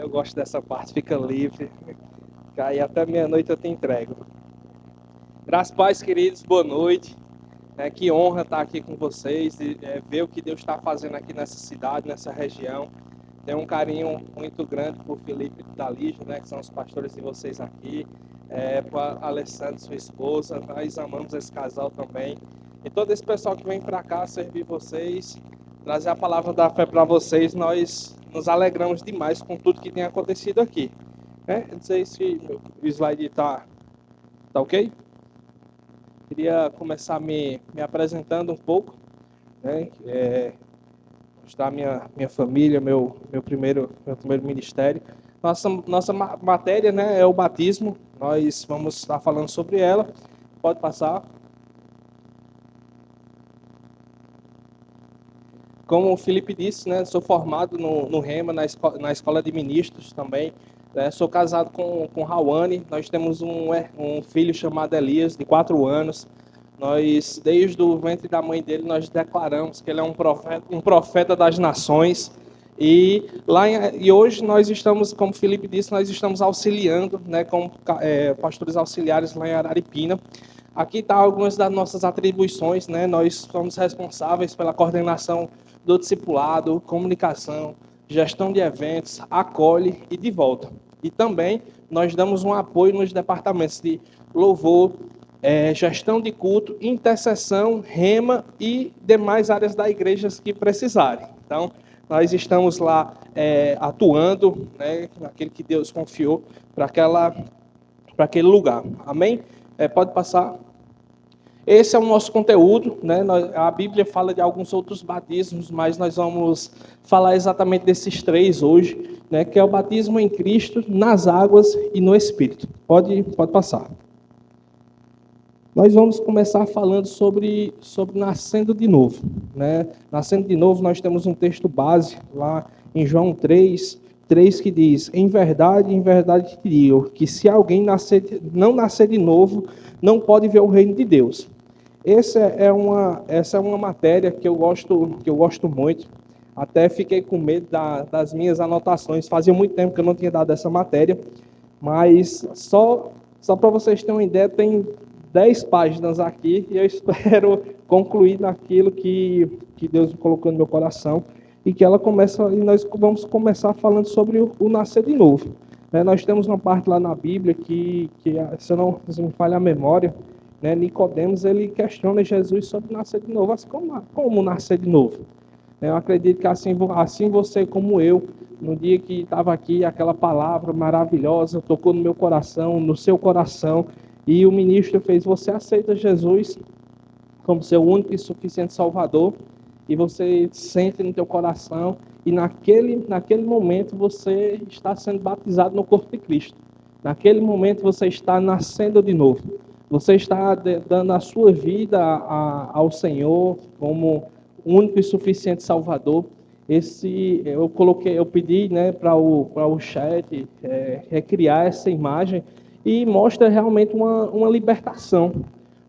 Eu gosto dessa parte, fica livre. Aí até meia-noite eu te entrego. Graças a paz, queridos, boa noite. Que honra estar aqui com vocês e ver o que Deus está fazendo aqui nessa cidade, nessa região. Tenho um carinho muito grande por Felipe e Dalígia, que são os pastores de vocês aqui. Por Alessandra, sua esposa. Nós amamos esse casal também. E todo esse pessoal que vem para cá servir vocês, trazer a palavra da fé para vocês, nós nos alegramos demais com tudo que tem acontecido aqui. Não sei se o slide está ok. Queria começar me apresentando um pouco, mostrar minha família, meu primeiro ministério. Nossa matéria, é o batismo. Nós vamos estar falando sobre ela. Pode passar. Como o Felipe disse, sou formado no Rema, na escola de ministros também. Sou casado com Rawane. Nós temos um filho chamado Elias, de 4 anos. Nós, desde o ventre da mãe dele, nós declaramos que ele é um profeta das nações. E hoje nós estamos, como o Felipe disse, nós estamos auxiliando, como pastores auxiliares lá em Araripina. Aqui estão algumas das nossas atribuições, Nós somos responsáveis pela coordenação do discipulado, comunicação, gestão de eventos, acolhe e de volta. E também nós damos um apoio nos departamentos de louvor, gestão de culto, intercessão, rema e demais áreas da igreja que precisarem. Então, nós estamos lá atuando, naquele que Deus confiou para aquele lugar. Amém? Pode passar. Esse é o nosso conteúdo, A Bíblia fala de alguns outros batismos, mas nós vamos falar exatamente desses 3 hoje, que é o batismo em Cristo, nas águas e no Espírito. Pode passar. Nós vamos começar falando sobre nascendo de novo, Nascendo de novo, nós temos um texto base lá em João 3 que diz: em verdade te digo, que se alguém não nascer de novo, não pode ver o reino de Deus. Essa é uma matéria que eu gosto muito. Até fiquei com medo das minhas anotações. Fazia muito tempo que eu não tinha dado essa matéria. Mas só para vocês terem uma ideia, tem 10 páginas aqui. E eu espero concluir naquilo que Deus colocou no meu coração. E nós vamos começar falando sobre o nascer de novo. Nós temos uma parte lá na Bíblia que se não me falha a memória, Nicodemos, ele questiona Jesus sobre nascer de novo. Assim, como nascer de novo? Eu acredito que assim você como eu, no dia que estava aqui, aquela palavra maravilhosa tocou no meu coração, no seu coração, e o ministro fez: você aceita Jesus como seu único e suficiente Salvador, e você sente no teu coração, e naquele momento você está sendo batizado no corpo de Cristo. Naquele momento você está nascendo de novo. Você está dando a sua vida ao Senhor como único e suficiente Salvador. Eu pedi, para o chat recriar essa imagem, e mostra realmente uma libertação.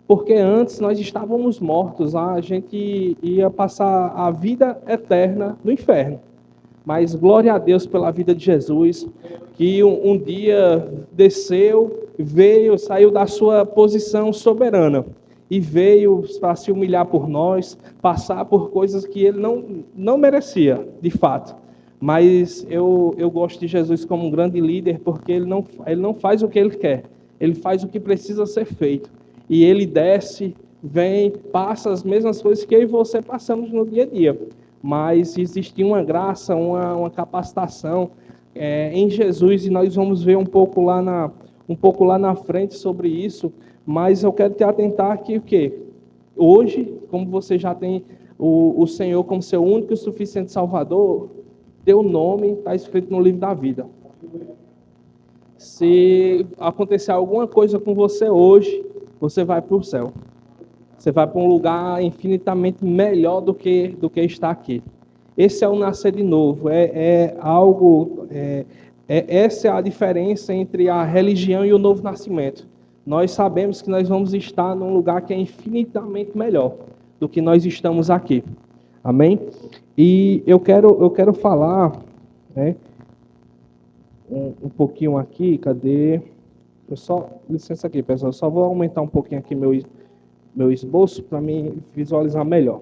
Porque antes nós estávamos mortos, a gente ia passar a vida eterna no inferno. Mas glória a Deus pela vida de Jesus, que um dia desceu, saiu da sua posição soberana e veio para se humilhar por nós, passar por coisas que ele não merecia, de fato. Mas eu gosto de Jesus como um grande líder, porque ele não faz o que ele quer, ele faz o que precisa ser feito. E ele desce, vem, passa as mesmas coisas que eu e você passamos no dia a dia. Mas existia uma graça, uma capacitação em Jesus, e nós vamos ver um pouco lá na frente sobre isso. Mas eu quero te atentar que hoje, como você já tem o Senhor como seu único e suficiente Salvador, teu nome está escrito no livro da vida. Se acontecer alguma coisa com você hoje, você vai para o céu. Você vai para um lugar infinitamente melhor do que está aqui. Esse é o nascer de novo. Essa é a diferença entre a religião e o novo nascimento. Nós sabemos que nós vamos estar num lugar que é infinitamente melhor do que nós estamos aqui. Amém? E eu quero falar, um pouquinho aqui, cadê? Licença aqui, pessoal, só vou aumentar um pouquinho aqui meu esboço para me visualizar melhor.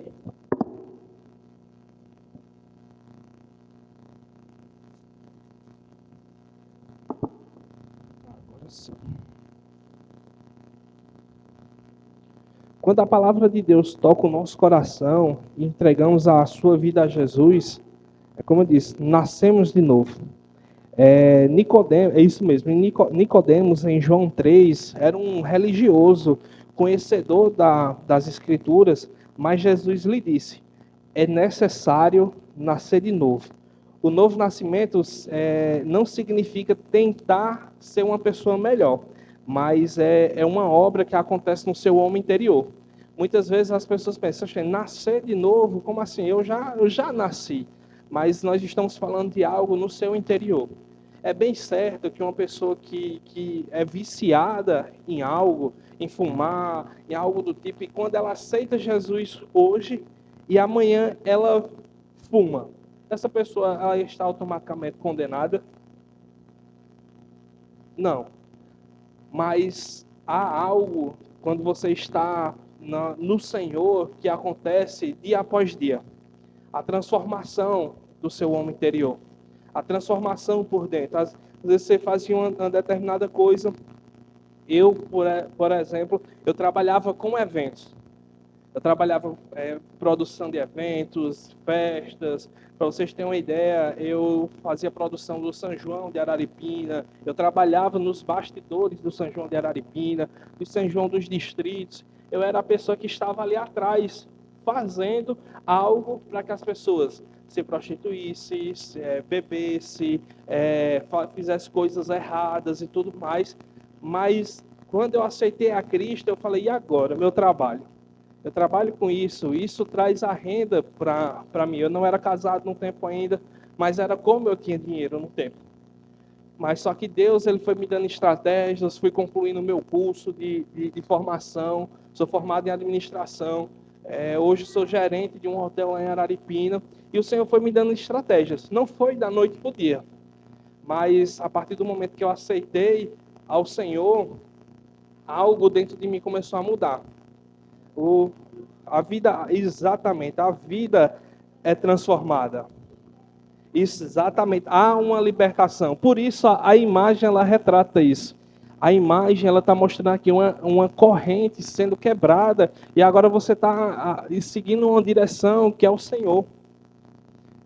Agora sim. Quando a palavra de Deus toca o nosso coração e entregamos a sua vida a Jesus, é como eu disse, nascemos de novo. Nicodemos, é isso mesmo, Nicodemos, em João 3, era um religioso, conhecedor das Escrituras, mas Jesus lhe disse, é necessário nascer de novo. O novo nascimento não significa tentar ser uma pessoa melhor, mas é uma obra que acontece no seu homem interior. Muitas vezes as pessoas pensam, nascer de novo, como assim? Eu já nasci, mas nós estamos falando de algo no seu interior. É bem certo que uma pessoa que é viciada em algo, em fumar, em algo do tipo, e quando ela aceita Jesus hoje e amanhã ela fuma, essa pessoa ela está automaticamente condenada? Não. Mas há algo, quando você está no Senhor, que acontece dia após dia. A transformação do seu homem interior. A transformação por dentro. Às vezes você fazia uma determinada coisa. Eu, por exemplo, eu trabalhava com eventos. Eu trabalhava produção de eventos, festas. Para vocês terem uma ideia, eu fazia produção do São João de Araripina. Eu trabalhava nos bastidores do São João de Araripina, do São João dos distritos. Eu era a pessoa que estava ali atrás, fazendo algo para que as pessoas se prostituíssem, bebessem, fizessem coisas erradas e tudo mais. Mas quando eu aceitei a Cristo, eu falei, e agora, meu trabalho? Eu trabalho com isso traz a renda para mim. Eu não era casado no tempo ainda, mas era como eu tinha dinheiro no tempo. Mas só que Deus ele foi me dando estratégias, fui concluindo o meu curso de formação, sou formado em administração, hoje sou gerente de um hotel lá em Araripina, e o Senhor foi me dando estratégias. Não foi da noite para o dia, mas a partir do momento que eu aceitei ao Senhor, algo dentro de mim começou a mudar. A vida, exatamente, a vida é transformada. Isso, exatamente, há uma libertação. Por isso, a imagem, ela retrata isso. A imagem, ela está mostrando aqui uma corrente sendo quebrada, e agora você está seguindo uma direção que é o Senhor.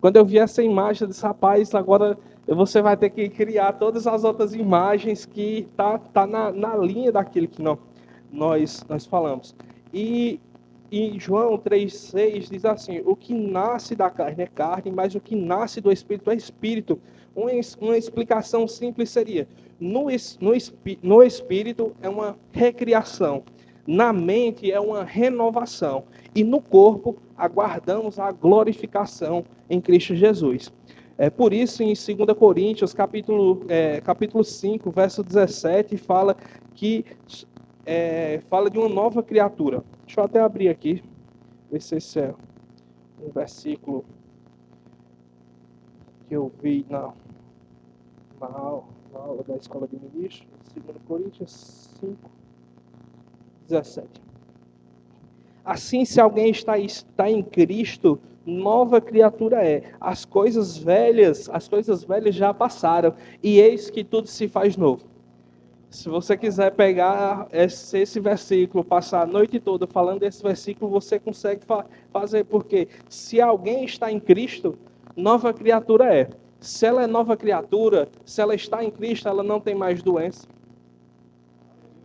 Quando eu vi essa imagem desse rapaz, agora você vai ter que criar todas as outras imagens que tá na linha daquilo que nós falamos. E João 3,6 diz assim, o que nasce da carne é carne, mas o que nasce do Espírito é Espírito. Uma explicação simples seria, no Espírito é uma recriação, na mente é uma renovação, e no corpo aguardamos a glorificação em Cristo Jesus. Por isso, em 2 Coríntios, capítulo 5, verso 17, fala que fala de uma nova criatura. Deixa eu até abrir aqui, ver se esse é um versículo que eu vi na aula da Escola de Ministros, 2 Coríntios 5, 17. Assim, se alguém está em Cristo, nova criatura é. As coisas velhas já passaram, e eis que tudo se faz novo. Se você quiser pegar esse versículo, passar a noite toda falando desse versículo, você consegue fazer, porque se alguém está em Cristo, nova criatura é. Se ela é nova criatura, se ela está em Cristo, ela não tem mais doença.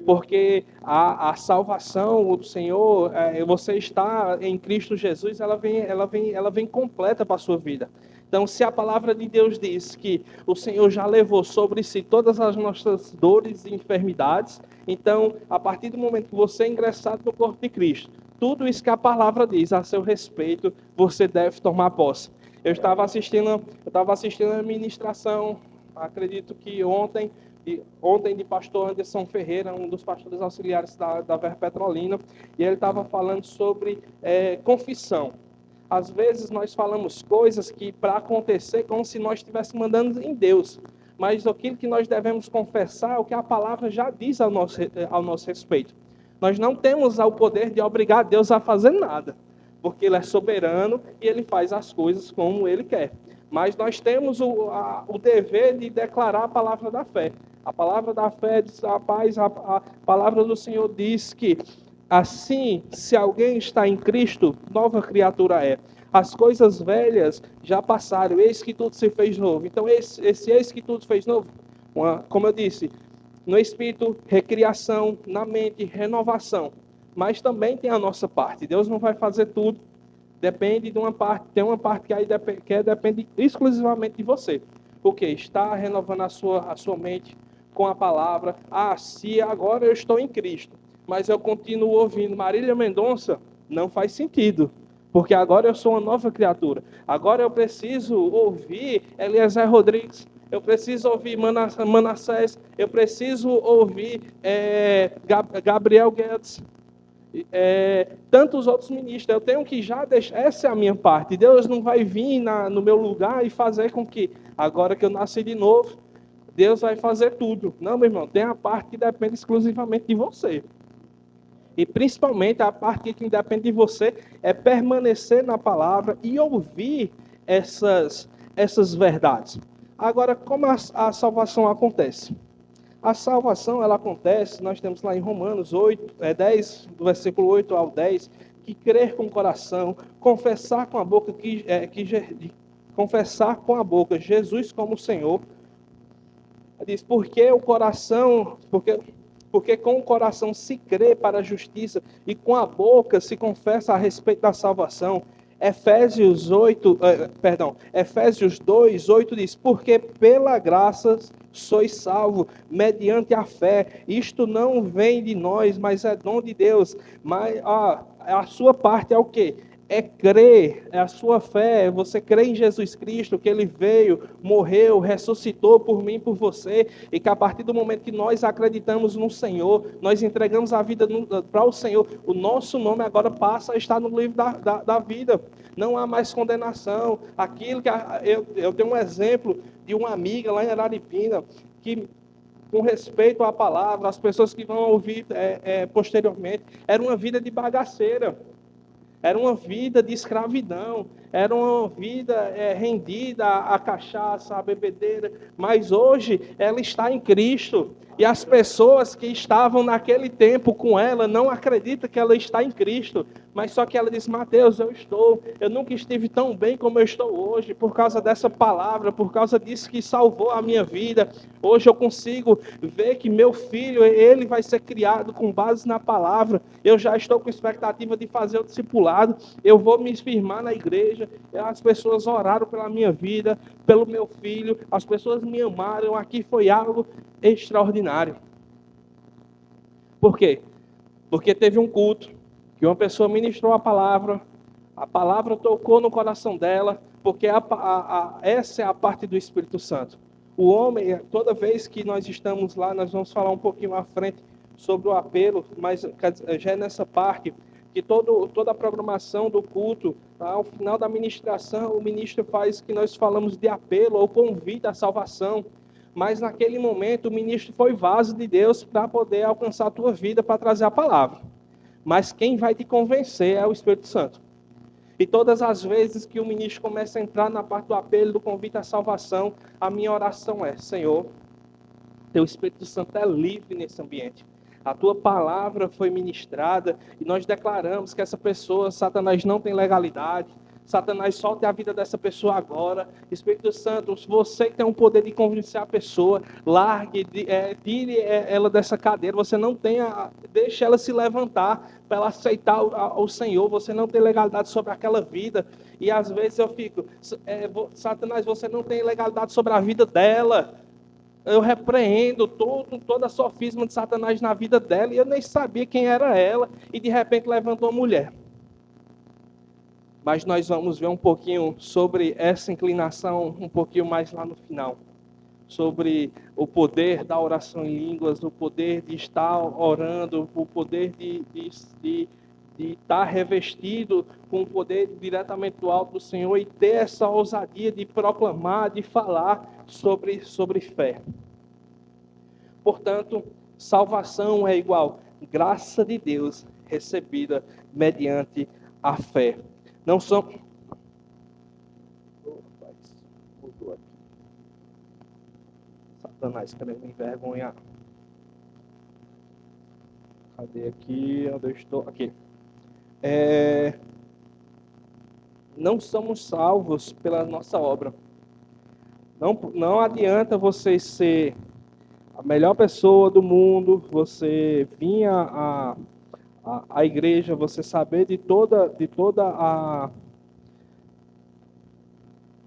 Porque a salvação do Senhor, você está em Cristo Jesus, ela vem completa para a sua vida. Então, se a palavra de Deus diz que o Senhor já levou sobre si todas as nossas dores e enfermidades, então, a partir do momento que você é ingressado no corpo de Cristo, tudo isso que a palavra diz a seu respeito, você deve tomar posse. Eu estava assistindo a ministração, acredito que ontem de pastor Anderson Ferreira, um dos pastores auxiliares da Ver Petrolina, e ele estava falando sobre confissão. Às vezes nós falamos coisas que para acontecer como se nós estivéssemos mandando em Deus, mas aquilo que nós devemos confessar é o que a palavra já diz ao nosso respeito. Nós não temos o poder de obrigar Deus a fazer nada, porque Ele é soberano e Ele faz as coisas como Ele quer. Mas nós temos o dever de declarar a palavra da fé. A palavra da fé diz, rapaz, a palavra do Senhor diz que assim, se alguém está em Cristo, nova criatura é. As coisas velhas já passaram, eis que tudo se fez novo. Então, esse eis que tudo fez novo, como eu disse, no espírito, recriação, na mente, renovação. Mas também tem a nossa parte. Deus não vai fazer tudo. Depende de uma parte. Tem uma parte que aí depende exclusivamente de você. Porque está renovando a sua mente com a palavra. Ah, se agora eu estou em Cristo, mas eu continuo ouvindo Marília Mendonça, não faz sentido. Porque agora eu sou uma nova criatura. Agora eu preciso ouvir Eliezer Rodrigues. Eu preciso ouvir Manassés. Eu preciso ouvir Gabriel Guedes. Tantos outros ministros. Eu tenho que já deixar. Essa é a minha parte. Deus não vai vir no meu lugar e fazer com que, agora que eu nasci de novo, Deus vai fazer tudo. Não, meu irmão. Tem a parte que depende exclusivamente de você. E principalmente a parte que depende de você é permanecer na palavra e ouvir essas verdades. Agora, como a salvação acontece? A salvação, ela acontece, nós temos lá em Romanos 10, do versículo 8 ao 10, que crer com o coração, confessar com a boca confessar com a boca Jesus como Senhor. Diz, porque com o coração se crê para a justiça e com a boca se confessa a respeito da salvação. Efésios 2, 8 diz, porque pela graça sois salvo, mediante a fé. Isto não vem de nós, mas é dom de Deus. Mas a sua parte é o quê? É crer, é a sua fé, você crê em Jesus Cristo, que Ele veio, morreu, ressuscitou por mim, por você, e que a partir do momento que nós acreditamos no Senhor, nós entregamos a vida para o Senhor, o nosso nome agora passa a estar no livro da vida, não há mais condenação. Aquilo que eu tenho um exemplo de uma amiga lá em Araripina, que com respeito à palavra, as pessoas que vão ouvir posteriormente, era uma vida de bagaceira. Era uma vida de escravidão, era uma vida rendida à cachaça, à bebedeira, mas hoje ela está em Cristo. E as pessoas que estavam naquele tempo com ela não acreditam que ela está em Cristo, mas só que ela diz, Mateus, eu nunca estive tão bem como eu estou hoje, por causa dessa palavra, por causa disso que salvou a minha vida. Hoje eu consigo ver que meu filho, ele vai ser criado com base na palavra. Eu já estou com expectativa de fazer o discipulado, eu vou me firmar na igreja. As pessoas oraram pela minha vida, pelo meu filho, as pessoas me amaram. Aqui foi algo extraordinário. Por quê? Porque teve um culto, que uma pessoa ministrou a palavra tocou no coração dela, porque essa é a parte do Espírito Santo. O homem, toda vez que nós estamos lá, nós vamos falar um pouquinho à frente sobre o apelo, mas já é nessa parte, que toda a programação do culto, ao final da ministração, o ministro faz que nós falamos de apelo ou convite à salvação. Mas naquele momento o ministro foi vaso de Deus para poder alcançar a tua vida, para trazer a palavra. Mas quem vai te convencer é o Espírito Santo. E todas as vezes que o ministro começa a entrar na parte do apelo, do convite à salvação, a minha oração é, Senhor, teu Espírito Santo é livre nesse ambiente. A tua palavra foi ministrada e nós declaramos que essa pessoa, Satanás não tem legalidade. Satanás solte a vida dessa pessoa agora. Espírito Santo, você que tem o poder de convencer a pessoa, largue, tire ela dessa cadeira. Você não tem, deixe ela se levantar para ela aceitar o Senhor. Você não tem legalidade sobre aquela vida. E às vezes eu fico, Satanás, você não tem legalidade sobre a vida dela. Eu repreendo toda a sofisma de Satanás na vida dela, e eu nem sabia quem era ela, e de repente levantou a mulher. Mas nós vamos ver um pouquinho sobre essa inclinação, um pouquinho mais lá no final. Sobre o poder da oração em línguas, o poder de estar orando, o poder de de estar revestido com o poder diretamente do alto do Senhor e ter essa ousadia de proclamar, de falar sobre fé. Portanto, salvação é igual graça de Deus recebida mediante a fé. Não são... Mudou aqui. Satanás querendo me envergonhar. Cadê aqui? Onde eu estou? Aqui. Não somos salvos pela nossa obra. Não adianta você ser a melhor pessoa do mundo, você vir à igreja, você saber de toda a...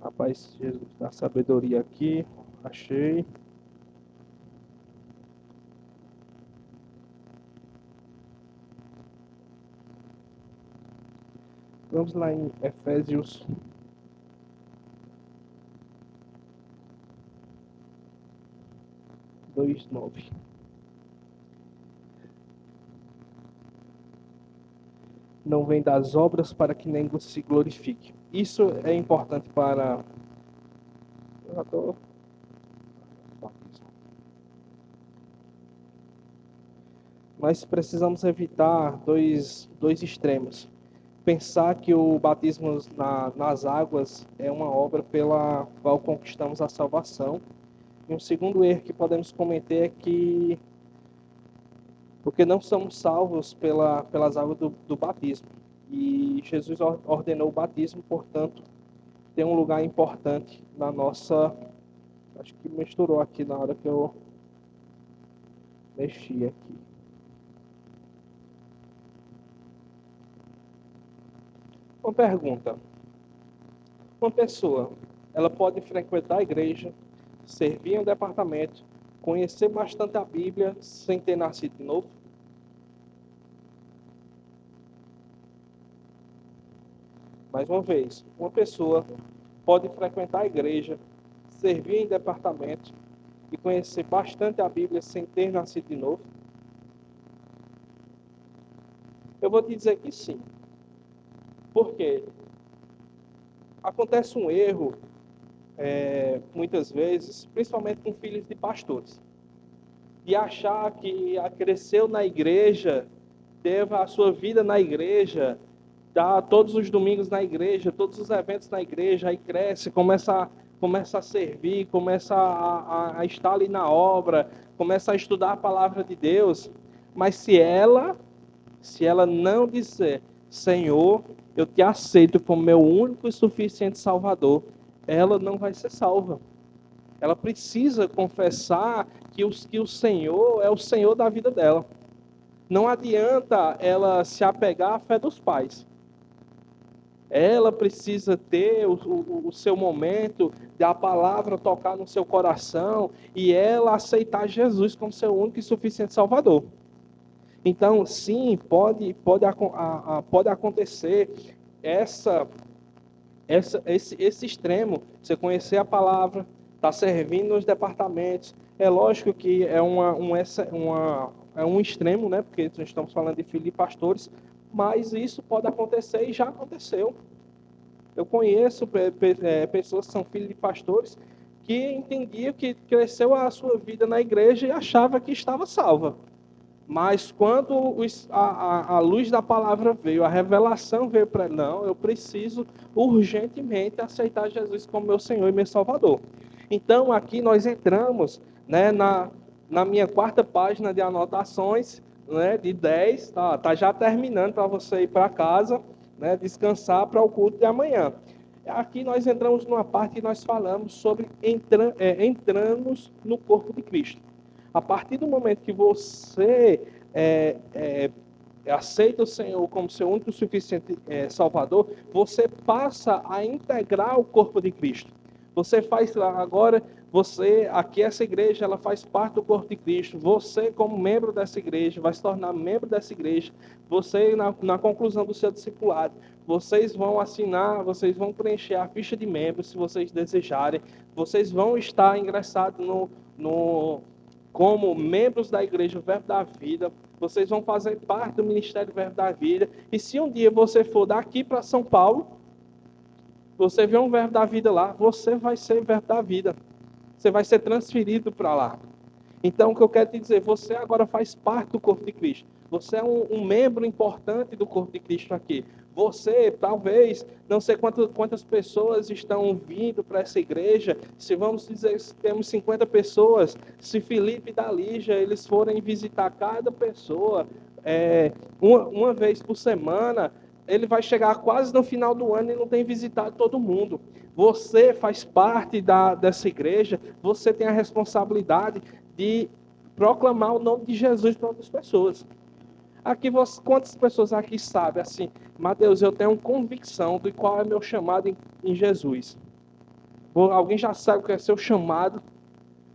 Rapaz, Jesus da sabedoria aqui, achei. Vamos lá em Efésios 2:9. Não vem das obras para que nem se glorifique. Isso é importante para... Nós precisamos evitar dois extremos. Pensar que o batismo nas águas é uma obra pela qual conquistamos a salvação. E um segundo erro que podemos cometer é que porque não somos salvos pelas águas do batismo. E Jesus ordenou o batismo, portanto, tem um lugar importante na nossa... Acho que misturou aqui na hora que eu mexi aqui. Uma pergunta. Uma pessoa, ela pode frequentar a igreja, servir em um departamento, conhecer bastante a Bíblia sem ter nascido de novo? Mais uma vez, uma pessoa pode frequentar a igreja, servir em departamento e conhecer bastante a Bíblia sem ter nascido de novo? Eu vou te dizer que sim. Por quê? Acontece um erro, muitas vezes, principalmente com filhos de pastores, de achar que cresceu na igreja, teve a sua vida na igreja, dá todos os domingos na igreja, todos os eventos na igreja, aí cresce, começa a servir, começa a estar ali na obra, começa a estudar a palavra de Deus, mas se ela não disser, Senhor, eu te aceito como meu único e suficiente Salvador, ela não vai ser salva. Ela precisa confessar que o Senhor é o Senhor da vida dela. Não adianta ela se apegar à fé dos pais. Ela precisa ter o seu momento de a palavra tocar no seu coração e ela aceitar Jesus como seu único e suficiente Salvador. Então, sim, pode acontecer esse extremo, você conhecer a palavra, estar servindo nos departamentos. É lógico que é um extremo, né? Porque nós estamos falando de filhos de pastores, mas isso pode acontecer e já aconteceu. Eu conheço pessoas que são filhos de pastores que entendiam que cresceu a sua vida na igreja e achava que estava salva. Mas quando a luz da palavra veio, a revelação veio para ele, não, eu preciso urgentemente aceitar Jesus como meu Senhor e meu Salvador. Então, aqui nós entramos, né, na minha quarta página de anotações, né, de 10, tá já terminando para você ir para casa, né, descansar para o culto de amanhã. Aqui nós entramos numa parte que nós falamos sobre entramos no corpo de Cristo. A partir do momento que você aceita o Senhor como seu único e suficiente Salvador, você passa a integrar o corpo de Cristo. Você faz agora, aqui essa igreja, ela faz parte do corpo de Cristo. Você, como membro dessa igreja, vai se tornar membro dessa igreja. Você, na conclusão do seu discipulado, vocês vão assinar, vocês vão preencher a ficha de membros, se vocês desejarem. Vocês vão estar ingressados como membros da igreja, o Verbo da Vida, Vocês vão fazer parte do Ministério Verbo da Vida. E se um dia você for daqui para São Paulo, você vê um Verbo da Vida lá, você vai ser Verbo da Vida. Você vai ser transferido para lá. Então, o que eu quero te dizer, você agora faz parte do corpo de Cristo. Você é um membro importante do corpo de Cristo aqui. Você, talvez, não sei quantas pessoas estão vindo para essa igreja. Se vamos dizer que temos 50 pessoas, se Felipe e Dalígia, eles forem visitar cada pessoa uma vez por semana, ele vai chegar quase no final do ano e não tem visitado todo mundo. Você faz parte dessa igreja, você tem a responsabilidade de proclamar o nome de Jesus para outras pessoas. Aqui, quantas pessoas aqui sabem assim, Mateus, eu tenho convicção de qual é meu chamado em Jesus? Alguém já sabe o que é seu chamado?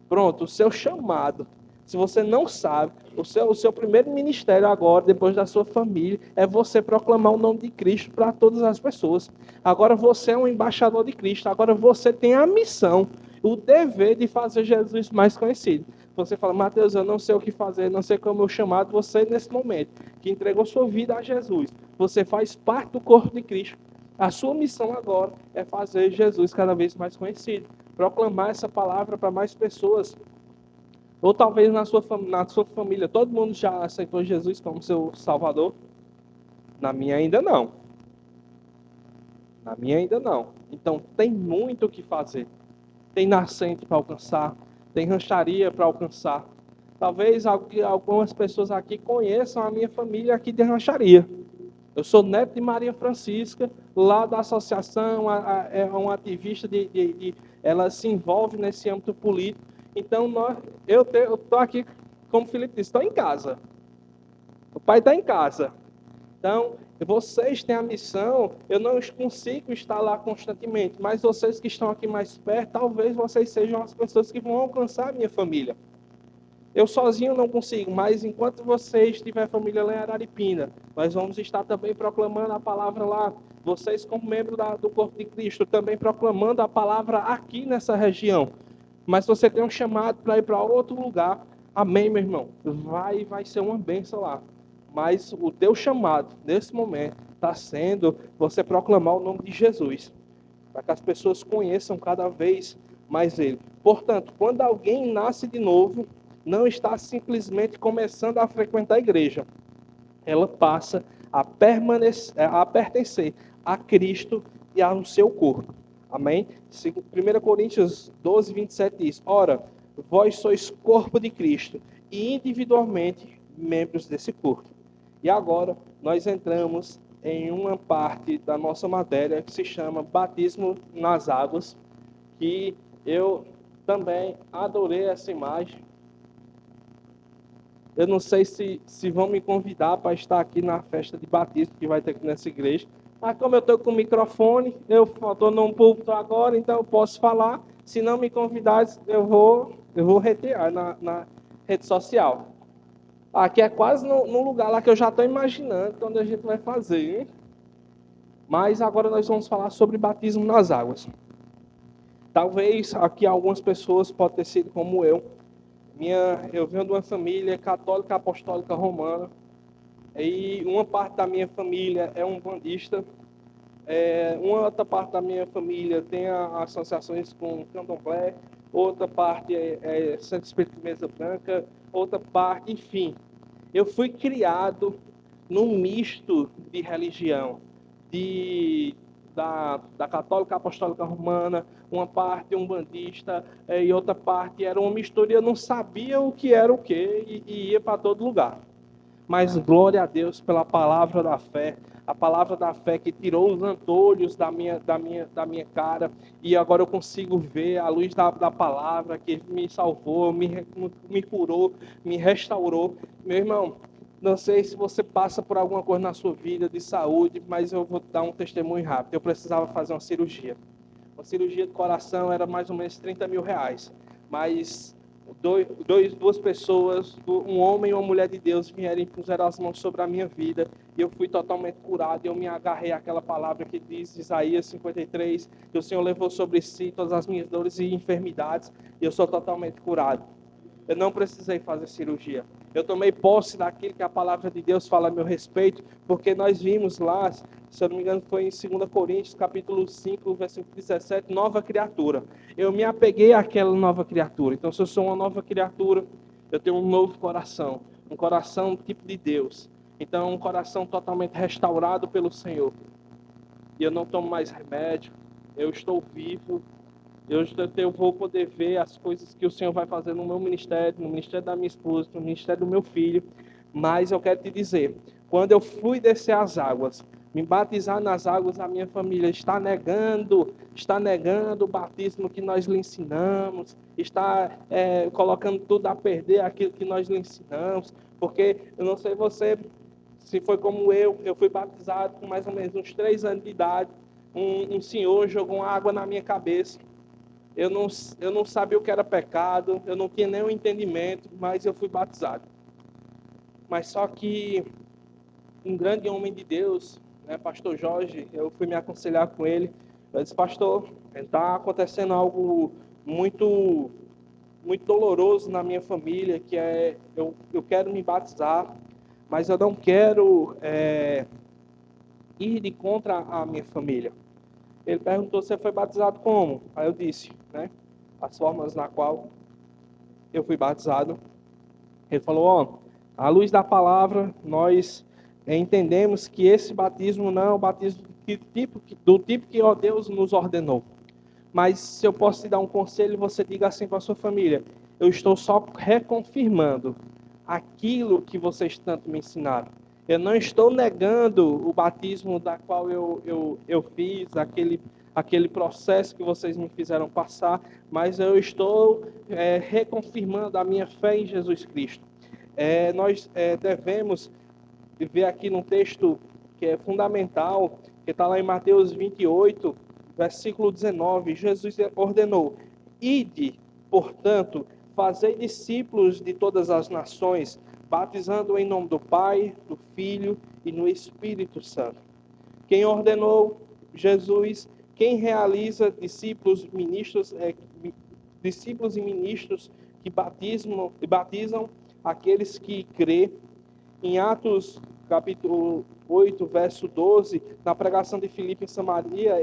Pronto, o seu chamado. Se você não sabe, o seu primeiro ministério agora, depois da sua família, é você proclamar o nome de Cristo para todas as pessoas. Agora você é um embaixador de Cristo. Agora você tem a missão, o dever de fazer Jesus mais conhecido. Você fala, Mateus, eu não sei o que fazer, não sei qual é o meu chamado. Você, nesse momento, que entregou sua vida a Jesus, você faz parte do corpo de Cristo. A sua missão agora é fazer Jesus cada vez mais conhecido. Proclamar essa palavra para mais pessoas. Ou talvez na sua família, todo mundo já aceitou Jesus como seu Salvador? Na minha ainda não. Na minha ainda não. Então tem muito o que fazer. Tem nascente para alcançar, tem rancharia para alcançar. Talvez algumas pessoas aqui conheçam a minha família aqui de rancharia. Eu sou neto de Maria Francisca, lá da associação, é uma ativista ela se envolve nesse âmbito político. Então, eu estou aqui, como o Felipe disse, estou em casa. O pai está em casa. Então, vocês têm a missão, eu não consigo estar lá constantemente, mas vocês que estão aqui mais perto, talvez vocês sejam as pessoas que vão alcançar a minha família. Eu sozinho não consigo, mas enquanto vocês tiverem família lá em Araripina, nós vamos estar também proclamando a palavra lá. Vocês, como membro do corpo de Cristo, também proclamando a palavra aqui nessa região. Mas você tem um chamado para ir para outro lugar, amém, meu irmão? Vai ser uma bênção lá. Mas o teu chamado, nesse momento, está sendo você proclamar o nome de Jesus, para que as pessoas conheçam cada vez mais Ele. Portanto, quando alguém nasce de novo, não está simplesmente começando a frequentar a igreja. Ela passa a pertencer a Cristo e ao seu corpo. Amém? 1 Coríntios 12, 27 diz, ora, vós sois corpo de Cristo e individualmente membros desse corpo. E agora nós entramos em uma parte da nossa matéria que se chama batismo nas águas, que eu também adorei essa imagem. Eu não sei se vão me convidar para estar aqui na festa de batismo que vai ter aqui nessa igreja. Mas como eu estou com o microfone, eu estou num púlpito agora, então eu posso falar. Se não me convidar, eu vou retirar na rede social. Aqui é quase no lugar lá que eu já estou imaginando onde a gente vai fazer. Hein? Mas agora nós vamos falar sobre batismo nas águas. Talvez aqui algumas pessoas podem ter sido como eu. Eu venho de uma família católica apostólica romana. E uma parte da minha família é um bandista. Uma outra parte da minha família tem associações com candomblé. Outra parte é Santo Espírito de Mesa Branca. Outra parte, enfim. Eu fui criado num misto de religião. Da católica apostólica romana, uma parte um bandista e outra parte era uma mistura. Eu não sabia o que era o que e ia para todo lugar. Mas glória a Deus pela palavra da fé, a palavra da fé que tirou os antolhos da minha cara e agora eu consigo ver a luz da palavra que me salvou, me curou, me restaurou. Meu irmão, não sei se você passa por alguma coisa na sua vida de saúde, mas eu vou dar um testemunho rápido. Eu precisava fazer uma cirurgia. Uma cirurgia de coração era mais ou menos 30 mil reais. Mas duas pessoas, um homem e uma mulher de Deus, vieram e puseram as mãos sobre a minha vida. E eu fui totalmente curado. Eu me agarrei àquela palavra que diz, Isaías 53, que o Senhor levou sobre si todas as minhas dores e enfermidades. E eu sou totalmente curado. Eu não precisei fazer cirurgia. Eu tomei posse daquilo que a palavra de Deus fala a meu respeito, porque nós vimos lá, se eu não me engano, foi em 2 Coríntios, capítulo 5, versículo 17, nova criatura. Eu me apeguei àquela nova criatura. Então, se eu sou uma nova criatura, eu tenho um novo coração, um coração tipo de Deus. Então, um coração totalmente restaurado pelo Senhor. E eu não tomo mais remédio, eu estou vivo. Eu vou poder ver as coisas que o Senhor vai fazer no meu ministério, no ministério da minha esposa, no ministério do meu filho. Mas eu quero te dizer, quando eu fui descer as águas, me batizar nas águas, a minha família está negando o batismo que nós lhe ensinamos, está colocando tudo a perder aquilo que nós lhe ensinamos, porque eu não sei você, se foi como eu fui batizado com mais ou menos uns 3 anos de idade, um senhor jogou uma água na minha cabeça. Eu não sabia o que era pecado, eu não tinha nenhum entendimento, mas eu fui batizado. Mas só que um grande homem de Deus, né, pastor Jorge, eu fui me aconselhar com ele. Eu disse, pastor, está acontecendo algo muito, muito doloroso na minha família, que é, eu quero me batizar, mas eu não quero ir de contra a minha família. Ele perguntou se você foi batizado como? Aí eu disse, né, as formas na qual eu fui batizado. Ele falou, ó, à luz da palavra, nós entendemos que esse batismo não é o batismo do tipo que ó, Deus nos ordenou. Mas se eu posso te dar um conselho, você diga assim para a sua família, eu estou só reconfirmando aquilo que vocês tanto me ensinaram. Eu não estou negando o batismo da qual eu fiz, aquele processo que vocês me fizeram passar, mas eu estou reconfirmando a minha fé em Jesus Cristo. Nós devemos ver aqui num texto que é fundamental, que está lá em Mateus 28, versículo 19, Jesus ordenou, ide, portanto, fazei discípulos de todas as nações, batizando em nome do Pai, do Filho e no Espírito Santo. Quem ordenou? Jesus. Quem realiza discípulos e ministros que batizam aqueles que crê. Em Atos, capítulo 8, verso 12, na pregação de Filipe em Samaria,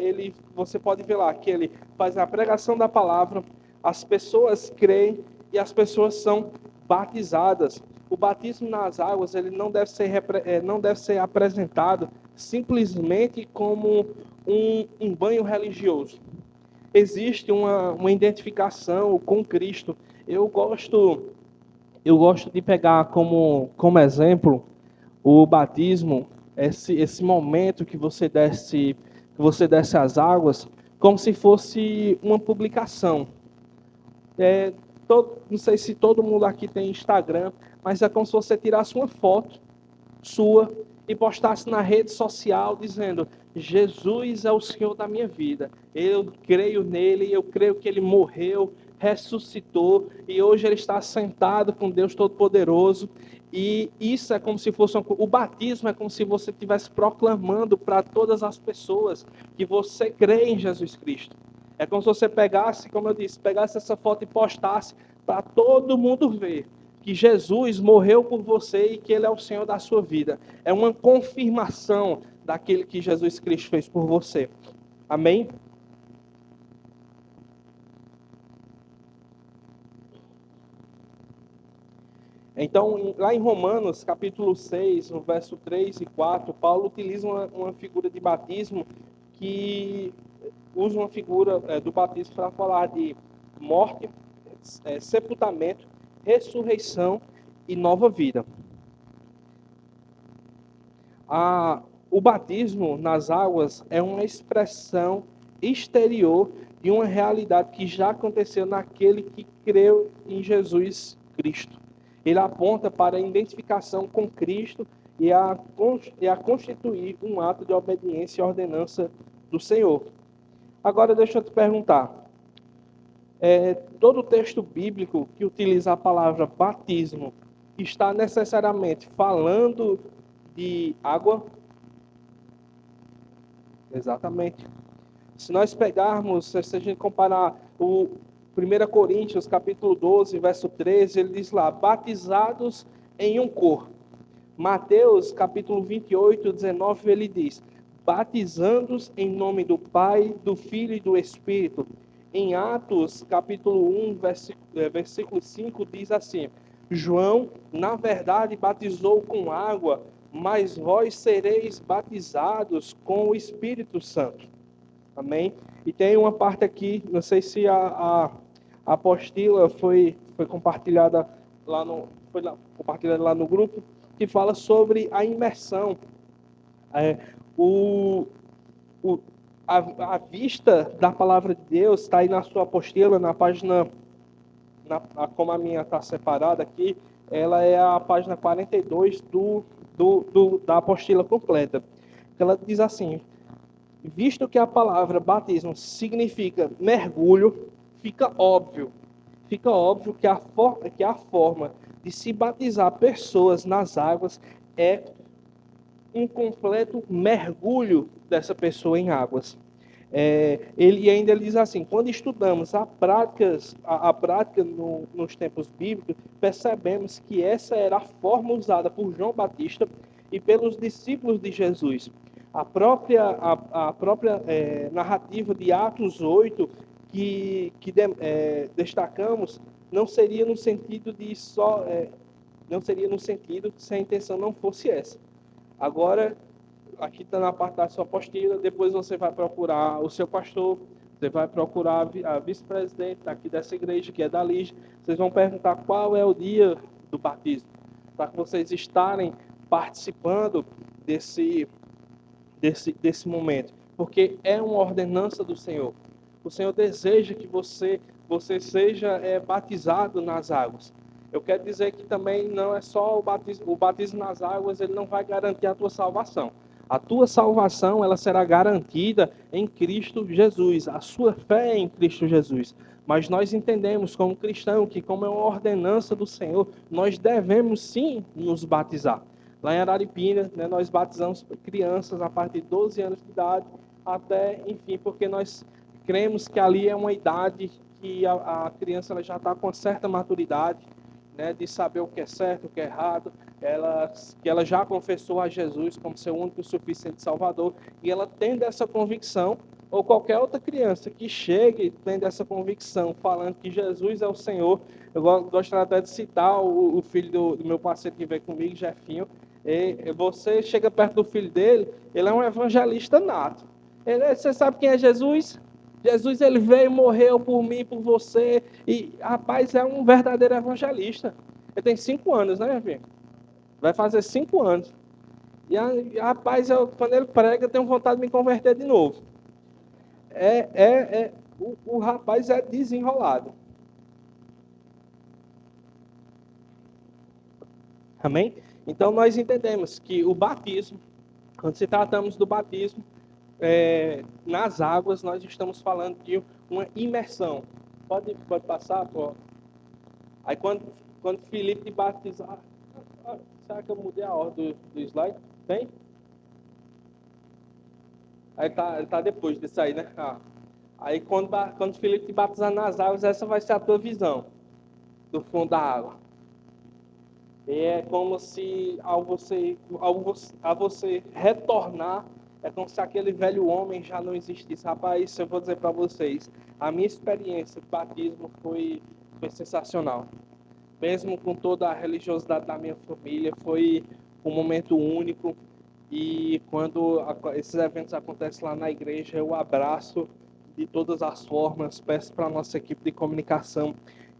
você pode ver lá que ele faz a pregação da palavra, as pessoas creem e as pessoas são batizadas. O batismo nas águas ele não deve ser apresentado simplesmente como um banho religioso. Existe uma identificação com Cristo. Eu gosto de pegar como exemplo o batismo, esse momento que você desce as águas, como se fosse uma publicação. Não sei se todo mundo aqui tem Instagram, mas é como se você tirasse uma foto sua e postasse na rede social dizendo, Jesus é o Senhor da minha vida. Eu creio nele, eu creio que ele morreu, ressuscitou e hoje ele está sentado com Deus Todo-Poderoso. E isso é como se fosse o batismo é como se você estivesse proclamando para todas as pessoas que você crê em Jesus Cristo. É como se você pegasse, como eu disse, pegasse essa foto e postasse para todo mundo ver que Jesus morreu por você e que ele é o Senhor da sua vida. É uma confirmação daquilo que Jesus Cristo fez por você. Amém? Então, lá em Romanos, capítulo 6, no verso 3 e 4, Paulo utiliza uma figura de batismo que usa uma figura do batismo para falar de morte, sepultamento, ressurreição e nova vida. O batismo nas águas é uma expressão exterior de uma realidade que já aconteceu naquele que creu em Jesus Cristo. Ele aponta para a identificação com Cristo e a constituir um ato de obediência e ordenança do Senhor. Agora deixa eu te perguntar, todo texto bíblico que utiliza a palavra batismo está necessariamente falando de água? Exatamente. Se nós pegarmos, se a gente comparar o 1 Coríntios, capítulo 12, verso 13, ele diz lá, batizados em um corpo. Mateus, capítulo 28, 19, ele diz: batizando-os em nome do Pai, do Filho e do Espírito. Em Atos, capítulo 1, versículo 5, diz assim: João, na verdade, batizou com água, mas vós sereis batizados com o Espírito Santo. Amém? E tem uma parte aqui, não sei se a apostila foi compartilhada compartilhada lá no grupo, que fala sobre a imersão. É, o, o, a vista da palavra de Deus está aí na sua apostila, na página, como a minha está separada aqui, ela é a página 42 da apostila completa. Ela diz assim: visto que a palavra batismo significa mergulho, fica óbvio que a forma de se batizar pessoas nas águas é um completo mergulho dessa pessoa em águas. Ele ainda diz assim: quando estudamos a prática nos tempos bíblicos, percebemos que essa era a forma usada por João Batista e pelos discípulos de Jesus. A própria narrativa de Atos 8, que destacamos, não seria no sentido de só. Não seria no sentido se a intenção não fosse essa. Agora, aqui está na parte da sua apostila, depois você vai procurar o seu pastor, você vai procurar a vice-presidente aqui dessa igreja, que é da Lige, vocês vão perguntar qual é o dia do batismo, para que vocês estarem participando desse momento, porque é uma ordenança do Senhor. O Senhor deseja que você seja batizado nas águas. Eu quero dizer que também não é só o batismo nas águas, ele não vai garantir a tua salvação. A tua salvação, ela será garantida em Cristo Jesus. A sua fé é em Cristo Jesus. Mas nós entendemos como cristão que, como é uma ordenança do Senhor, nós devemos sim nos batizar. Lá em Araripina, né, nós batizamos crianças a partir de 12 anos de idade até, enfim, porque nós cremos que ali é uma idade que a criança ela já está com certa maturidade, né, de saber o que é certo, o que é errado, que ela já confessou a Jesus como seu único e suficiente Salvador, e ela tendo essa convicção, ou qualquer outra criança que chegue tendo essa convicção, falando que Jesus é o Senhor. Eu gostaria até de citar o filho do meu parceiro que veio comigo, Jefinho. Você chega perto do filho dele, ele é um evangelista nato. Você sabe quem é Jesus? Jesus, ele veio, morreu por mim, por você. E, rapaz, é um verdadeiro evangelista. Ele tem 5 anos, né, filho? Vai fazer 5 anos. E, rapaz, quando ele prega, eu tenho vontade de me converter de novo. O rapaz é desenrolado. Amém? Então, nós entendemos que o batismo, quando se tratamos do batismo, nas águas, nós estamos falando de uma imersão. Pode passar, pô. Aí quando Filipe te batizar, será que eu mudei a ordem do slide? Tem? Aí ele tá depois disso aí, né? Aí quando Filipe te batizar nas águas, essa vai ser a tua visão do fundo da água. E é como se a você retornar, é como se aquele velho homem já não existisse. Rapaz, eu vou dizer para vocês, a minha experiência de batismo foi sensacional. Mesmo com toda a religiosidade da minha família, foi um momento único. E quando esses eventos acontecem lá na igreja, eu abraço de todas as formas, peço para a nossa equipe de comunicação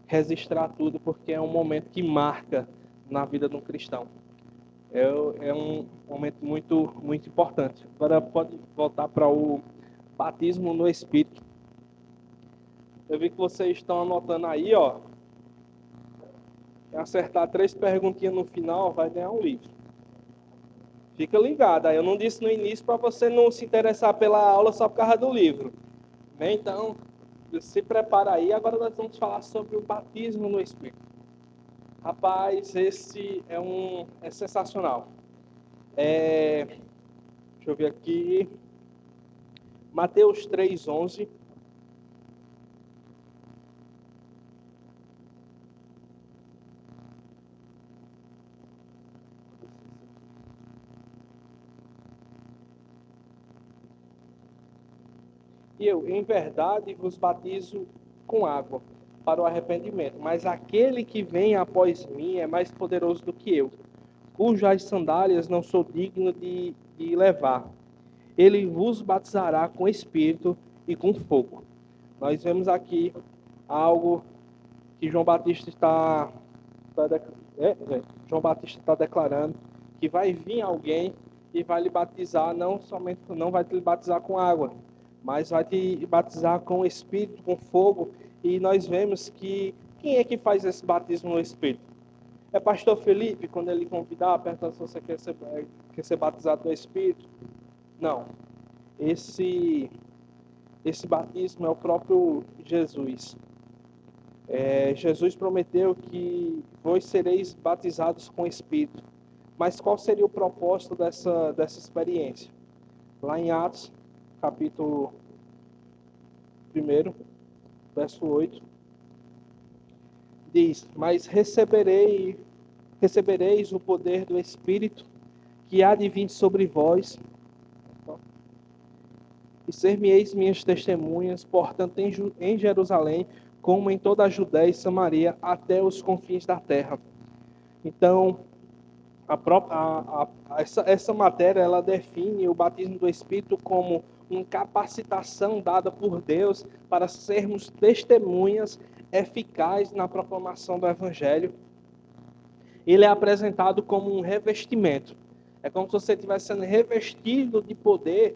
registrar tudo, porque é um momento que marca na vida de um cristão. É um momento muito, muito importante. Agora pode voltar para o batismo no Espírito. Eu vi que vocês estão anotando aí, ó. Acertar 3 perguntinhas no final, vai ganhar um livro. Fica ligado. Aí eu não disse no início para você não se interessar pela aula só por causa do livro. Então, se prepara aí. Agora nós vamos falar sobre o batismo no Espírito. Rapaz, esse é sensacional. Deixa eu ver aqui. Mateus 3:11. E eu, em verdade, vos batizo com água para o arrependimento, mas aquele que vem após mim é mais poderoso do que eu, cujas sandálias não sou digno de levar. Ele vos batizará com Espírito e com fogo. Nós vemos aqui algo que João Batista está declarando, que vai vir alguém e vai lhe batizar, não vai te batizar com água, mas vai te batizar com Espírito, com fogo. E nós vemos que quem é que faz esse batismo no Espírito? É pastor Felipe, quando ele convidar, perguntar se você quer ser batizado no Espírito. Não. Esse batismo é o próprio Jesus. Jesus prometeu que vós sereis batizados com Espírito. Mas qual seria o propósito dessa experiência? Lá em Atos, capítulo 1, verso 8, diz: Mas recebereis o poder do Espírito que há de vir sobre vós, e ser-me-eis minhas testemunhas, portanto, em Jerusalém, como em toda a Judéia e Samaria, até os confins da terra. Então, essa matéria, ela define o batismo do Espírito como uma capacitação dada por Deus para sermos testemunhas eficazes na proclamação do Evangelho. Ele é apresentado como um revestimento. É como se você estivesse sendo revestido de poder,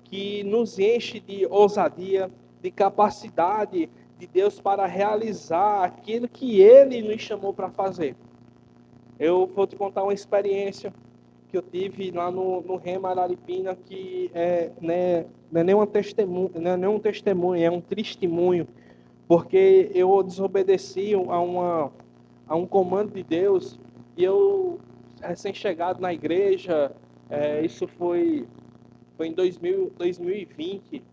que nos enche de ousadia, de capacidade de Deus para realizar aquilo que Ele nos chamou para fazer. Eu vou te contar uma experiência que eu tive lá no Rema Araripina, que não é nem um testemunho, é um testemunho, porque eu desobedeci a um comando de Deus, e eu, recém-chegado na igreja, isso foi em 2020,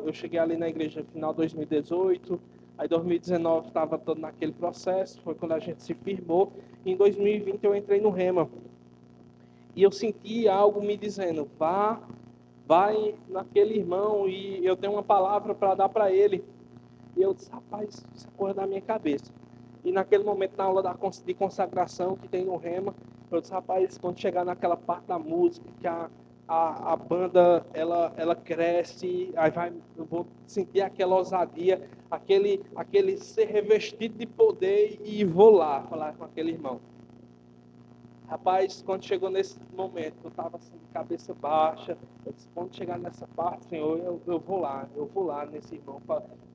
eu cheguei ali na igreja no final de 2018, aí 2019 estava todo naquele processo, foi quando a gente se firmou, e em 2020 eu entrei no Rema. E eu senti algo me dizendo, vai naquele irmão, e eu tenho uma palavra para dar para ele. E eu disse, rapaz, isso é coisa da minha cabeça. E naquele momento, na aula de consagração que tem no Rema, eu disse, rapaz, quando chegar naquela parte da música, que a banda ela cresce, eu vou sentir aquela ousadia, aquele ser revestido de poder, e vou lá falar com aquele irmão. Rapaz, quando chegou nesse momento, eu estava assim, de cabeça baixa, eu disse, quando chegar nessa parte, Senhor, eu vou lá nesse irmão.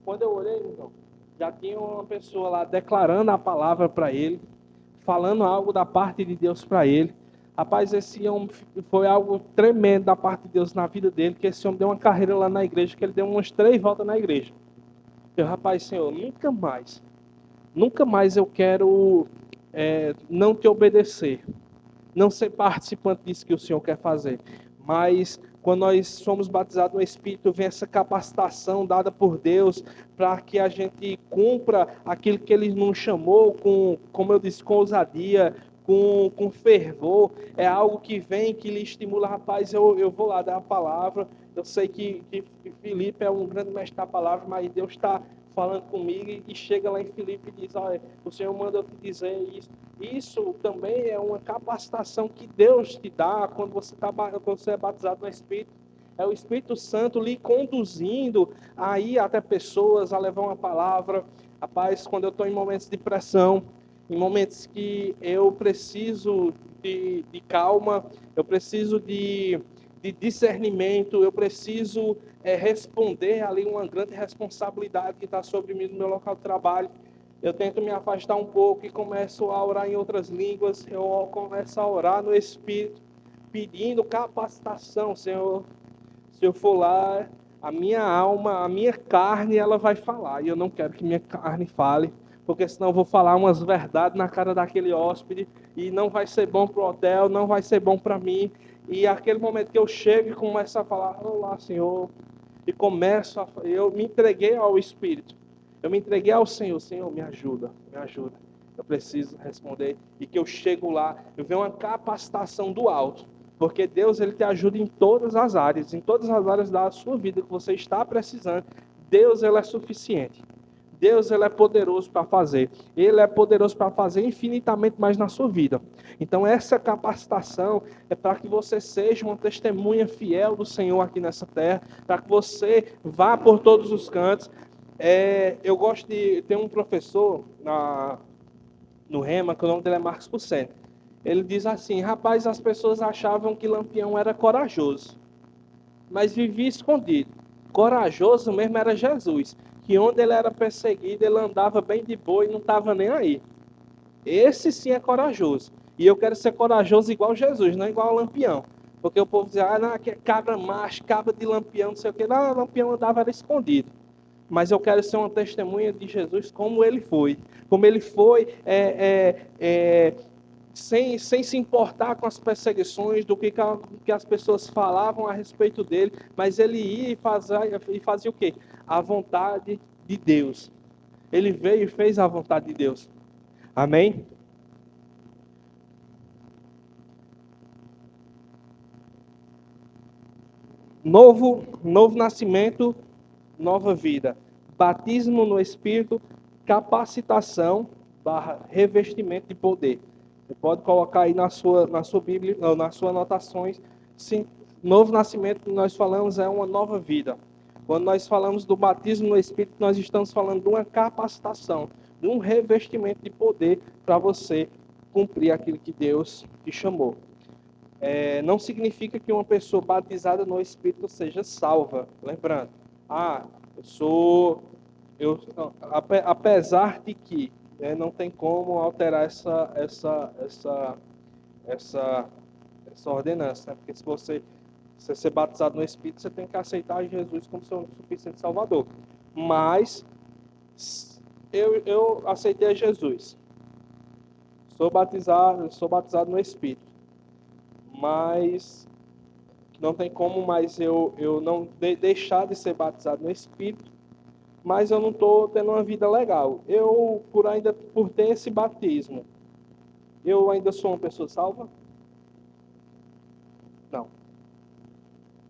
Quando eu olhei, então, já tinha uma pessoa lá declarando a palavra para ele, falando algo da parte de Deus para ele. Rapaz, esse homem foi algo tremendo da parte de Deus na vida dele, que esse homem deu uma carreira lá na igreja, que ele deu umas 3 voltas na igreja. Eu, rapaz, Senhor, nunca mais eu quero não te obedecer, não ser participante disso que o Senhor quer fazer. Mas quando nós somos batizados no Espírito, vem essa capacitação dada por Deus para que a gente cumpra aquilo que Ele nos chamou, como eu disse, com ousadia, com fervor. É algo que vem, que lhe estimula. Rapaz, eu vou lá dar a palavra. Eu sei que Filipe é um grande mestre da palavra, mas Deus está falando comigo, e chega lá em Filipe e diz, olha, o Senhor manda eu te dizer isso. Isso também é uma capacitação que Deus te dá quando você é batizado no Espírito. É o Espírito Santo lhe conduzindo a ir até pessoas, a levar uma palavra. Rapaz, quando eu estou em momentos de pressão, em momentos que eu preciso de calma, eu preciso de discernimento, eu preciso responder ali uma grande responsabilidade que está sobre mim no meu local de trabalho. Eu tento me afastar um pouco e começo a orar em outras línguas, eu começo a orar no Espírito, pedindo capacitação, Senhor. Se eu for lá, a minha alma, a minha carne, ela vai falar, e eu não quero que minha carne fale, porque senão eu vou falar umas verdades na cara daquele hóspede, e não vai ser bom para o hotel, não vai ser bom para mim. E aquele momento que eu chego e começo a falar, olá, Senhor, e eu me entreguei ao Espírito, eu me entreguei ao Senhor, Senhor, me ajuda, me ajuda. eu preciso responder, e que eu chego lá, eu venho uma capacitação do alto, porque Deus, ele te ajuda em todas as áreas da sua vida que você está precisando. Deus, ele é suficiente. Deus, ele é poderoso para fazer. Ele é poderoso para fazer infinitamente mais na sua vida. Então, essa capacitação é para que você seja uma testemunha fiel do Senhor aqui nessa terra, para que você vá por todos os cantos. Eu gosto de ter um professor no Rema, que o nome dele é Marcos Pucent. Ele diz assim: rapaz, as pessoas achavam que Lampião era corajoso, mas vivia escondido. Corajoso mesmo era Jesus, que onde ele era perseguido, ele andava bem de boa e não estava nem aí. Esse sim é corajoso. E eu quero ser corajoso igual Jesus, não igual Lampião. Porque o povo dizia, não, que é cabra macho, cabra de Lampião, não sei o quê. Não, Lampião andava era escondido. Mas eu quero ser uma testemunha de Jesus como ele foi. Como ele foi, sem se importar com as perseguições, do que as pessoas falavam a respeito dele, mas ele ia e fazia o quê? A vontade de Deus. Ele veio e fez a vontade de Deus. Amém? Novo nascimento, nova vida. Batismo no Espírito, capacitação barra revestimento de poder. Você pode colocar aí na sua Bíblia, ou nas suas anotações. Sim, novo nascimento que nós falamos é uma nova vida. Quando nós falamos do batismo no Espírito, nós estamos falando de uma capacitação, de um revestimento de poder para você cumprir aquilo que Deus te chamou. Não significa que uma pessoa batizada no Espírito seja salva. Lembrando, eu sou, apesar de que não tem como alterar essa, essa ordenança, né? Porque se você ser batizado no Espírito, você tem que aceitar Jesus como seu suficiente Salvador. Mas eu aceitei Jesus, sou batizado no Espírito, mas não tem como mais eu não deixar de ser batizado no Espírito, mas eu não estou tendo uma vida legal. Por ter esse batismo, eu ainda sou uma pessoa salva? Não.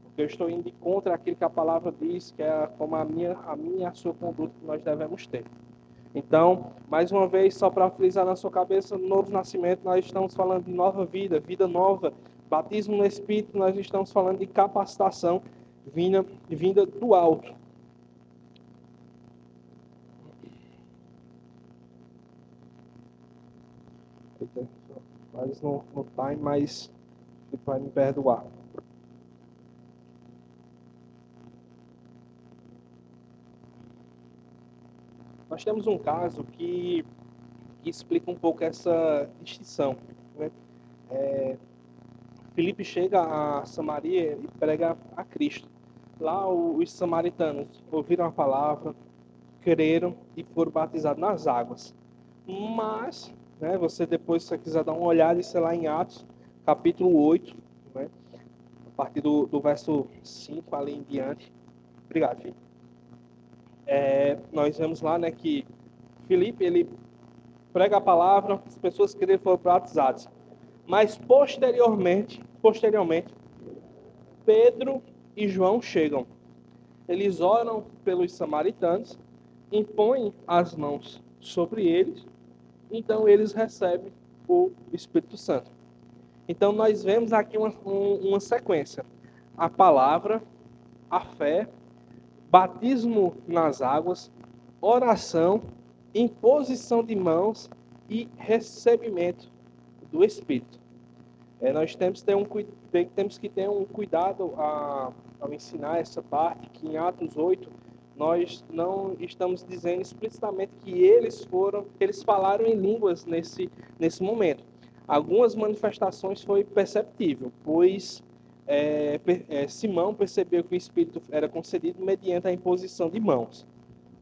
Porque eu estou indo contra aquilo que a palavra diz, que é como a minha e a sua conduta que nós devemos ter. Então, mais uma vez, só para frisar na sua cabeça, novo nascimento, nós estamos falando de nova vida, vida nova. Batismo no Espírito, nós estamos falando de capacitação vinda do alto. Eita, mas no time, mas vai me perdoar. Nós temos um caso que explica um pouco essa distinção, né? Filipe chega a Samaria e prega a Cristo. Lá os samaritanos ouviram a palavra, creram e foram batizados nas águas. Mas, né, você depois, se você quiser dar uma olhada, isso é lá em Atos, capítulo 8, né, a partir do verso 5 ali em diante. Obrigado, filho. Nós vemos lá, né, que Filipe, ele prega a palavra, as pessoas creram e foram batizadas. Mas posteriormente, Pedro e João chegam. Eles oram pelos samaritanos, impõem as mãos sobre eles, então eles recebem o Espírito Santo. Então nós vemos aqui uma sequência: a palavra, a fé, batismo nas águas, oração, imposição de mãos e recebimento do Espírito. Nós temos que ter um cuidado ao ensinar essa parte, que em Atos 8 nós não estamos dizendo explicitamente que eles falaram em línguas nesse momento. Algumas manifestações foi perceptível, pois Simão percebeu que o Espírito era concedido mediante a imposição de mãos.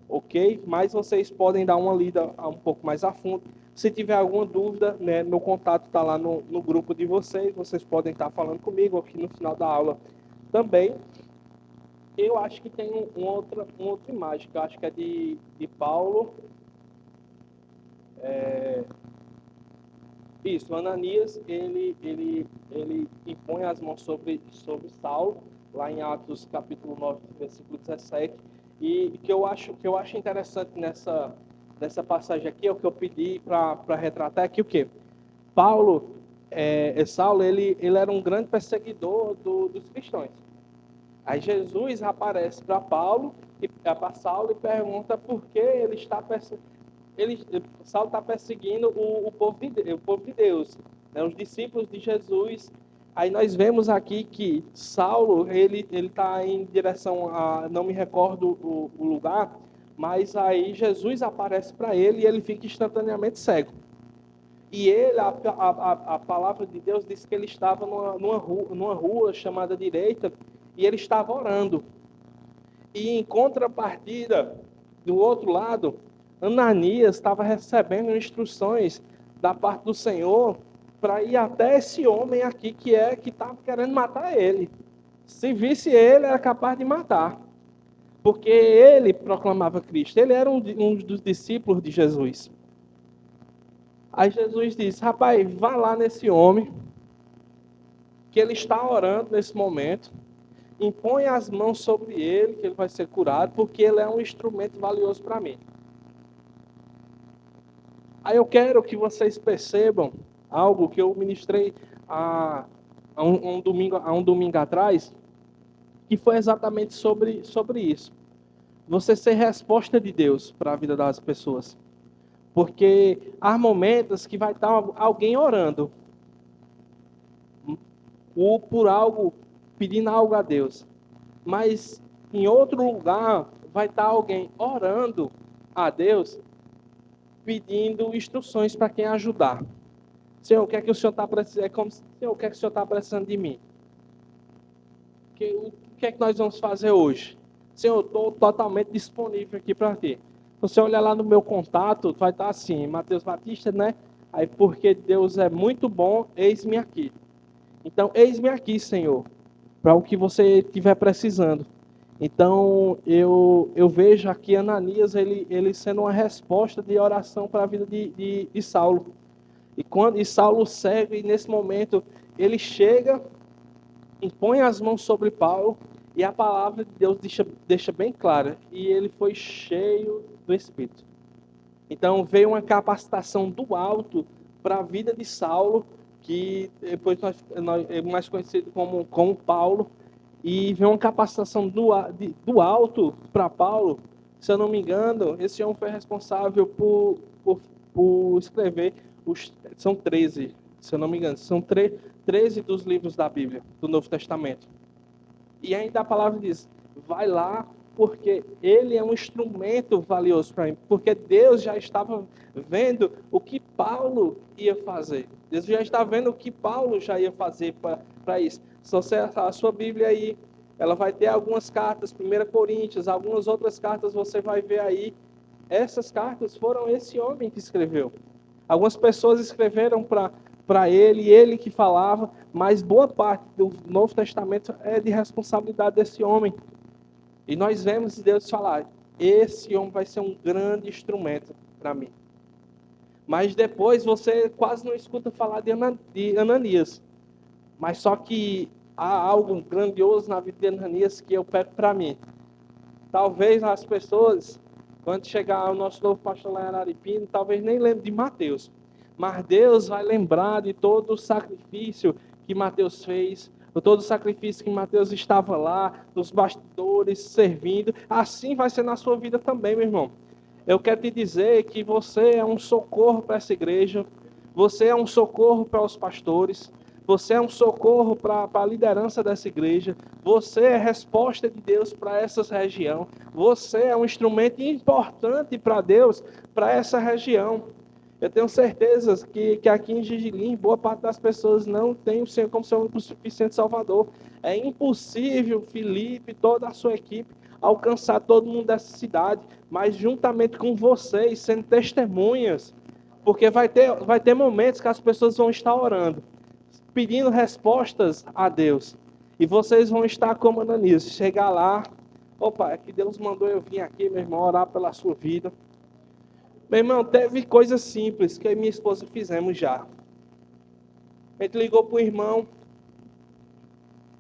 Ok? Mas vocês podem dar uma lida um pouco mais a fundo. Se tiver alguma dúvida, né, meu contato está lá no grupo de vocês podem estar falando comigo aqui no final da aula também. Eu acho que tem uma outra imagem, que eu acho que é de Paulo. Isso, Ananias, ele impõe as mãos sobre Saulo, lá em Atos capítulo 9, versículo 17. E que eu acho interessante nessa passagem aqui, é o que eu pedi para retratar aqui, o quê? Saulo, ele era um grande perseguidor dos cristãos. Aí Jesus aparece para Saulo e pergunta por que ele está Saulo está perseguindo o povo de Deus, né, os discípulos de Jesus. Aí nós vemos aqui que Saulo, ele está em direção a, não me recordo o lugar, mas aí Jesus aparece para ele e ele fica instantaneamente cego. E ele, a palavra de Deus diz que ele estava numa rua chamada direita e ele estava orando. E em contrapartida, do outro lado, Ananias estava recebendo instruções da parte do Senhor para ir até esse homem aqui que estava querendo matar ele. Se visse ele, era capaz de matar. Porque ele proclamava Cristo. Ele era um dos discípulos de Jesus. Aí Jesus disse: rapaz, vá lá nesse homem, que ele está orando nesse momento. Impõe as mãos sobre ele, que ele vai ser curado, porque ele é um instrumento valioso para mim. Aí eu quero que vocês percebam algo que eu ministrei há um domingo atrás, que foi exatamente sobre isso. Você ser resposta de Deus para a vida das pessoas. Porque há momentos que vai estar alguém orando ou por algo, pedindo algo a Deus. Mas em outro lugar vai estar alguém orando a Deus, pedindo instruções para quem ajudar. Senhor, o que é que o Senhor está precisando? É como, Senhor, o que é que o Senhor está precisando de mim? O que é que nós vamos fazer hoje? Senhor, eu estou totalmente disponível aqui para ti. Você olha lá no meu contato, vai estar assim, Mateus Batista, né? Aí, porque Deus é muito bom, eis-me aqui. Então, eis-me aqui, Senhor, para o que você estiver precisando. Então, eu vejo aqui Ananias, ele sendo uma resposta de oração para a vida de Saulo. E Saulo segue, e nesse momento, ele chega, impõe as mãos sobre Paulo, e a palavra de Deus deixa bem clara, e ele foi cheio do Espírito. Então, veio uma capacitação do alto para a vida de Saulo, que depois é mais conhecido como Paulo, e veio uma capacitação do alto para Paulo. Se eu não me engano, esse homem foi responsável por escrever, são 13, se eu não me engano, são 13 dos livros da Bíblia, do Novo Testamento. E ainda a palavra diz, vai lá, porque ele é um instrumento valioso para mim. Porque Deus já estava vendo o que Paulo ia fazer. Deus já está vendo o que Paulo já ia fazer para isso. Se você a sua Bíblia aí, ela vai ter algumas cartas, 1 Coríntios, algumas outras cartas você vai ver aí. Essas cartas foram esse homem que escreveu. Algumas pessoas escreveram para ele que falava, mas boa parte do Novo Testamento é de responsabilidade desse homem. E nós vemos Deus falar, esse homem vai ser um grande instrumento para mim. Mas depois você quase não escuta falar de Ananias. Mas só que há algo grandioso na vida de Ananias que eu pego para mim. Talvez as pessoas, quando chegar o nosso novo pastor lá em Araripina, talvez nem lembre de Mateus. Mas Deus vai lembrar de todo o sacrifício que Mateus fez, de todo o sacrifício que Mateus estava lá, nos bastidores, servindo. Assim vai ser na sua vida também, meu irmão. Eu quero te dizer que você é um socorro para essa igreja, você é um socorro para os pastores, você é um socorro para a liderança dessa igreja, você é resposta de Deus para essa região, você é um instrumento importante para Deus, para essa região. Eu tenho certeza que aqui em Jijilim, boa parte das pessoas não tem o Senhor como seu suficiente Salvador. É impossível, Felipe, toda a sua equipe, alcançar todo mundo dessa cidade, mas juntamente com vocês, sendo testemunhas, porque vai ter momentos que as pessoas vão estar orando, pedindo respostas a Deus, e vocês vão estar como Ananias, chegar lá, opa, é que Deus mandou eu vir aqui, meu irmão, orar pela sua vida. Meu irmão, teve coisas simples que eu e minha esposa fizemos já. A gente ligou pro irmão.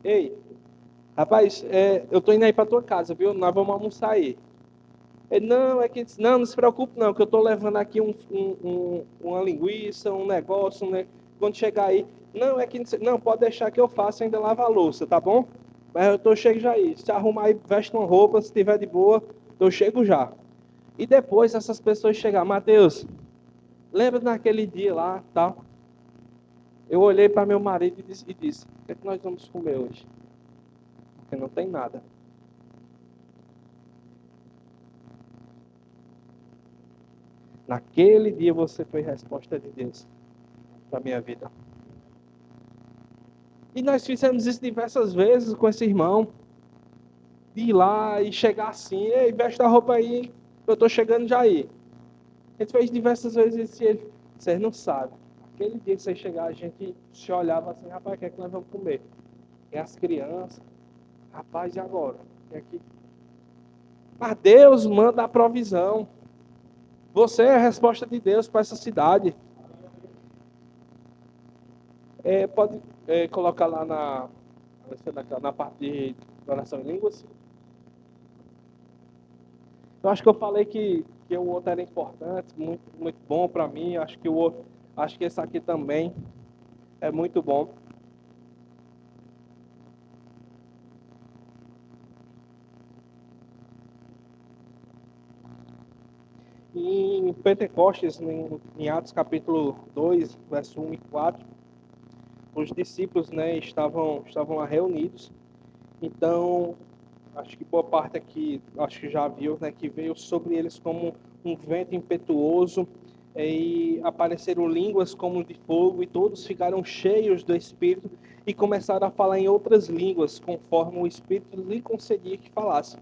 Ei, rapaz, eu tô indo aí pra tua casa, viu? Nós vamos almoçar aí. Ele, não, é que... Não, não se preocupe não, que eu tô levando aqui uma linguiça, um negócio, né? Quando chegar aí... Não, é que... Não, pode deixar que eu faço, ainda lava a louça, tá bom? Mas eu tô chego já aí. Se arrumar aí, veste uma roupa, se tiver de boa, eu chego já. E depois essas pessoas chegar, Mateus, lembra naquele dia lá, tal? Eu olhei para meu marido e disse, o que é que nós vamos comer hoje? Porque não tem nada. Naquele dia você foi resposta de Deus para minha vida. E nós fizemos isso diversas vezes com esse irmão. De ir lá e chegar assim, ei, veste a roupa aí, eu tô chegando já aí. A gente fez diversas vezes e ele, vocês não sabem. Aquele dia que você chegar, a gente se olhava assim, rapaz, o que é que nós vamos comer? E as crianças, rapaz, e agora? E aqui? Mas Deus manda a provisão. Você é a resposta de Deus para essa cidade. Pode colocar lá na parte de oração em línguas. Eu acho que eu falei que o outro era importante, muito, muito bom para mim. Acho que esse aqui também é muito bom. E em Pentecostes, em Atos capítulo 2, verso 1 e 4, os discípulos, né, estavam lá reunidos. Então, acho que boa parte aqui, acho que já viu, né, que veio sobre eles como um vento impetuoso, e apareceram línguas como de fogo, e todos ficaram cheios do Espírito e começaram a falar em outras línguas, conforme o Espírito lhe concedia que falasse.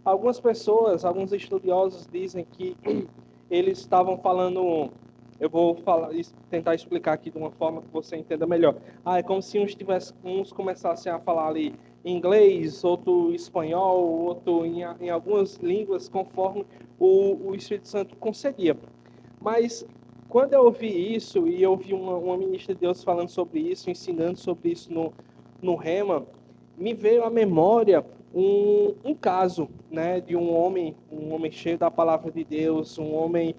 Algumas pessoas, alguns estudiosos dizem que eles estavam falando, eu vou tentar explicar aqui de uma forma que você entenda melhor. É como se uns começassem a falar ali inglês, outro espanhol, outro em algumas línguas, conforme o Espírito Santo concedia. Mas quando eu ouvi isso, e eu ouvi uma ministra de Deus falando sobre isso, ensinando sobre isso no Rema, me veio à memória um caso, né, de um homem cheio da palavra de Deus, um homem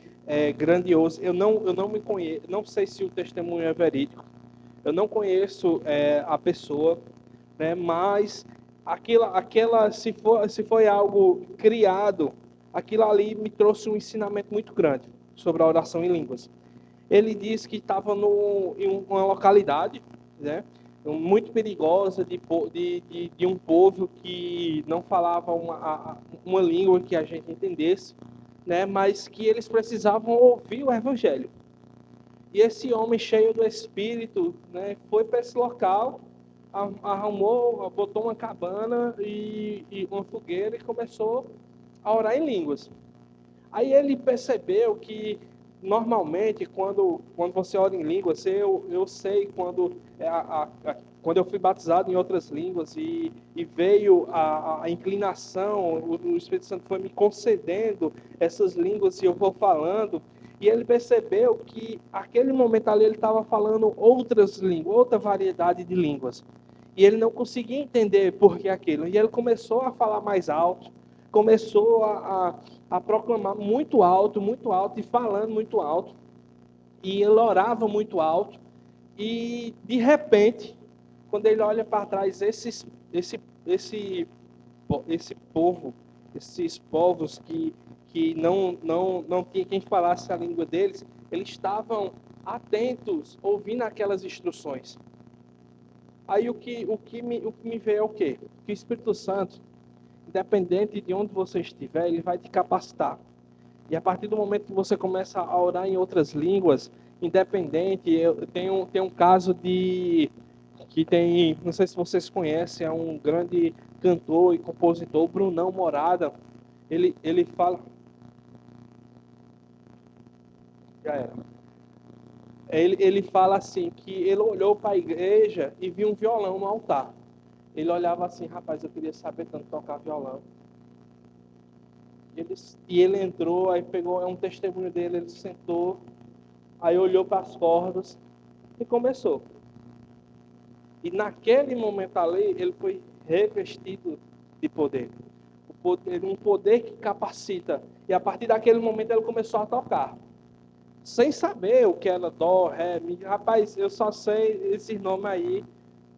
grandioso. Eu não me conheço, não sei se o testemunho é verídico. Eu não conheço a pessoa, né, mas se foi algo criado, aquilo ali me trouxe um ensinamento muito grande sobre a oração em línguas. Ele disse que estava em uma localidade, né, muito perigosa de um povo que não falava uma língua que a gente entendesse, né, mas que eles precisavam ouvir o evangelho. E esse homem cheio do Espírito, né, foi para esse local, arrumou, botou uma cabana e uma fogueira e começou a orar em línguas. Aí ele percebeu que normalmente quando você ora em línguas, eu sei quando eu fui batizado em outras línguas e veio a inclinação, o Espírito Santo foi me concedendo essas línguas e eu vou falando. E ele percebeu que aquele momento ali ele estava falando outras línguas, outra variedade de línguas. E ele não conseguia entender por que aquilo. E ele começou a falar mais alto, começou a proclamar muito alto e falando muito alto. E ele orava muito alto. E de repente, quando ele olha para trás, esse povo, esses povos que não tinha quem falasse a língua deles, eles estavam atentos, ouvindo aquelas instruções. Aí o que me veio é o quê? Que o Espírito Santo, independente de onde você estiver, ele vai te capacitar. E a partir do momento que você começa a orar em outras línguas, independente, eu tenho um caso que tem, não sei se vocês conhecem, é um grande cantor e compositor, Brunão Morada. Ele fala, já era. Ele fala assim que ele olhou para a igreja e viu um violão no altar. Ele olhava assim, rapaz, eu queria saber tanto tocar violão. E ele entrou, aí pegou, é um testemunho dele, ele sentou, aí olhou para as cordas e começou. E naquele momento ali, ele foi revestido de poder. Um poder que capacita. E a partir daquele momento ele começou a tocar. Sem saber o que era dó, ré, mi. Rapaz, eu só sei esses nomes aí.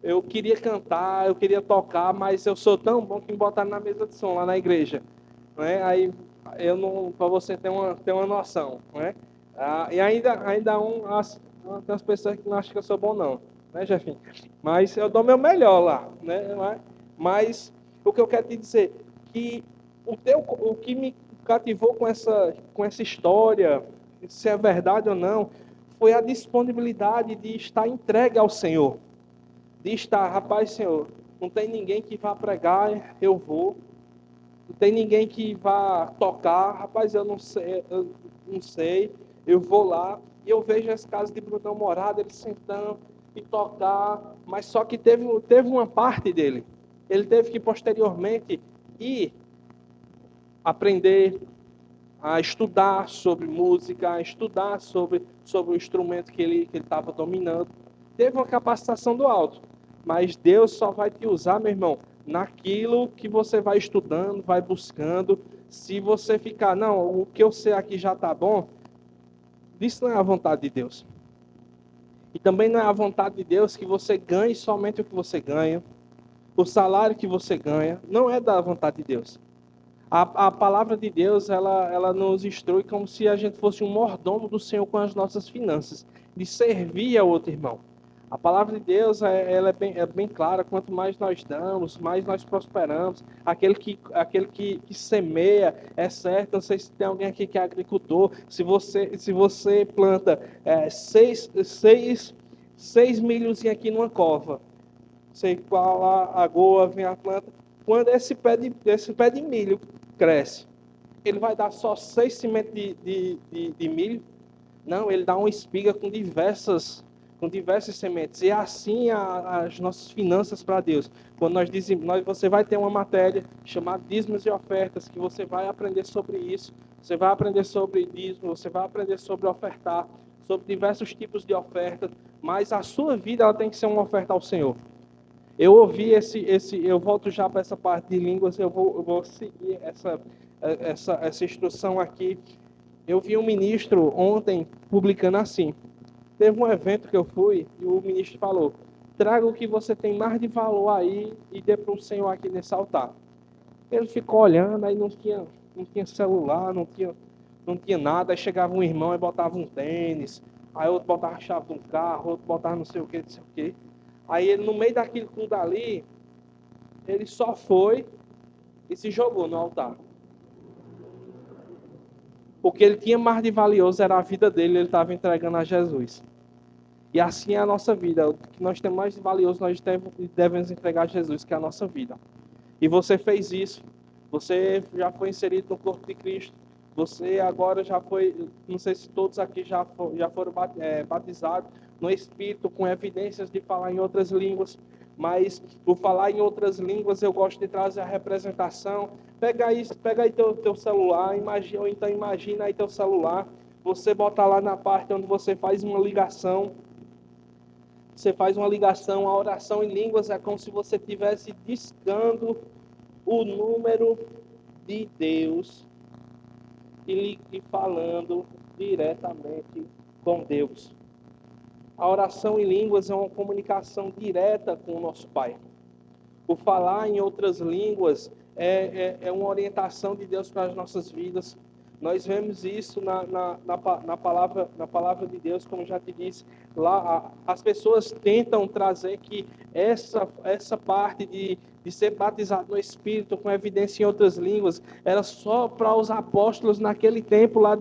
Eu queria cantar, eu queria tocar, mas eu sou tão bom que me botaram na mesa de som lá na igreja. Né? Aí eu não, para você ter uma noção, né? E ainda tem as pessoas que não acham que eu sou bom não, né, Jefinho? Mas eu dou meu melhor lá, né? Mas o que eu quero te dizer que o que me cativou com essa história, se é verdade ou não, foi a disponibilidade de estar entregue ao Senhor, de estar, rapaz, Senhor, não tem ninguém que vá pregar, eu vou. Não tem ninguém que vá tocar, rapaz, eu não sei, eu vou lá e eu vejo as casas de Brunão Morado, ele sentando e tocar, mas só que teve uma parte dele, ele teve que posteriormente ir aprender a estudar sobre música, a estudar sobre o instrumento que ele estava dominando. Teve uma capacitação do alto, mas Deus só vai te usar, meu irmão, naquilo que você vai estudando, vai buscando. Se você ficar, não, o que eu sei aqui já está bom, isso não é a vontade de Deus. E também não é a vontade de Deus que você ganhe somente o que você ganha, o salário que você ganha, não é da vontade de Deus. A palavra de Deus, ela nos instrui como se a gente fosse um mordomo do Senhor com as nossas finanças, de servir ao outro irmão. A palavra de Deus, ela é bem clara, quanto mais nós damos, mais nós prosperamos. Aquele que semeia, é certo, não sei se tem alguém aqui que é agricultor, se você planta 6 milhozinhos aqui numa cova, sei qual a goa vem a planta, quando esse pé de milho cresce, ele vai dar só 6 sementes de milho? Não, ele dá uma espiga com diversas sementes. E assim as nossas finanças para Deus. Quando nós dizemos, você vai ter uma matéria chamada dízimos e ofertas, que você vai aprender sobre isso. Você vai aprender sobre dízimo, você vai aprender sobre ofertar, sobre diversos tipos de ofertas. Mas a sua vida ela tem que ser uma oferta ao Senhor. Eu ouvi eu volto já para essa parte de línguas, eu vou seguir essa instrução aqui. Eu vi um ministro ontem publicando assim. Teve um evento que eu fui e o ministro falou: traga o que você tem mais de valor aí e dê para o Senhor aqui nesse altar. Ele ficou olhando, aí não tinha celular, não tinha nada. Aí chegava um irmão e botava um tênis, aí outro botava a chave de um carro, outro botava não sei o que, não sei o que. Aí ele, no meio daquilo tudo ali, ele só foi e se jogou no altar. O que ele tinha mais de valioso era a vida dele, ele estava entregando a Jesus. E assim é a nossa vida. O que nós temos mais de valioso, nós devemos entregar a Jesus, que é a nossa vida. E você fez isso. Você já foi inserido no corpo de Cristo. Você agora já foi, não sei se todos aqui já foram batizados no Espírito, com evidências de falar em outras línguas. Mas por falar em outras línguas, eu gosto de trazer a representação. Pega aí teu celular, ou então imagina aí teu celular. Você bota lá na parte onde você faz uma ligação. Você faz uma ligação, a oração em línguas é como se você estivesse discando o número de Deus e falando diretamente com Deus. A oração em línguas é uma comunicação direta com o nosso Pai. O falar em outras línguas é uma orientação de Deus para as nossas vidas. Nós vemos isso na palavra de Deus, como já te disse. Lá, as pessoas tentam trazer que essa parte de ser batizado no Espírito com evidência em outras línguas era só para os apóstolos naquele tempo lá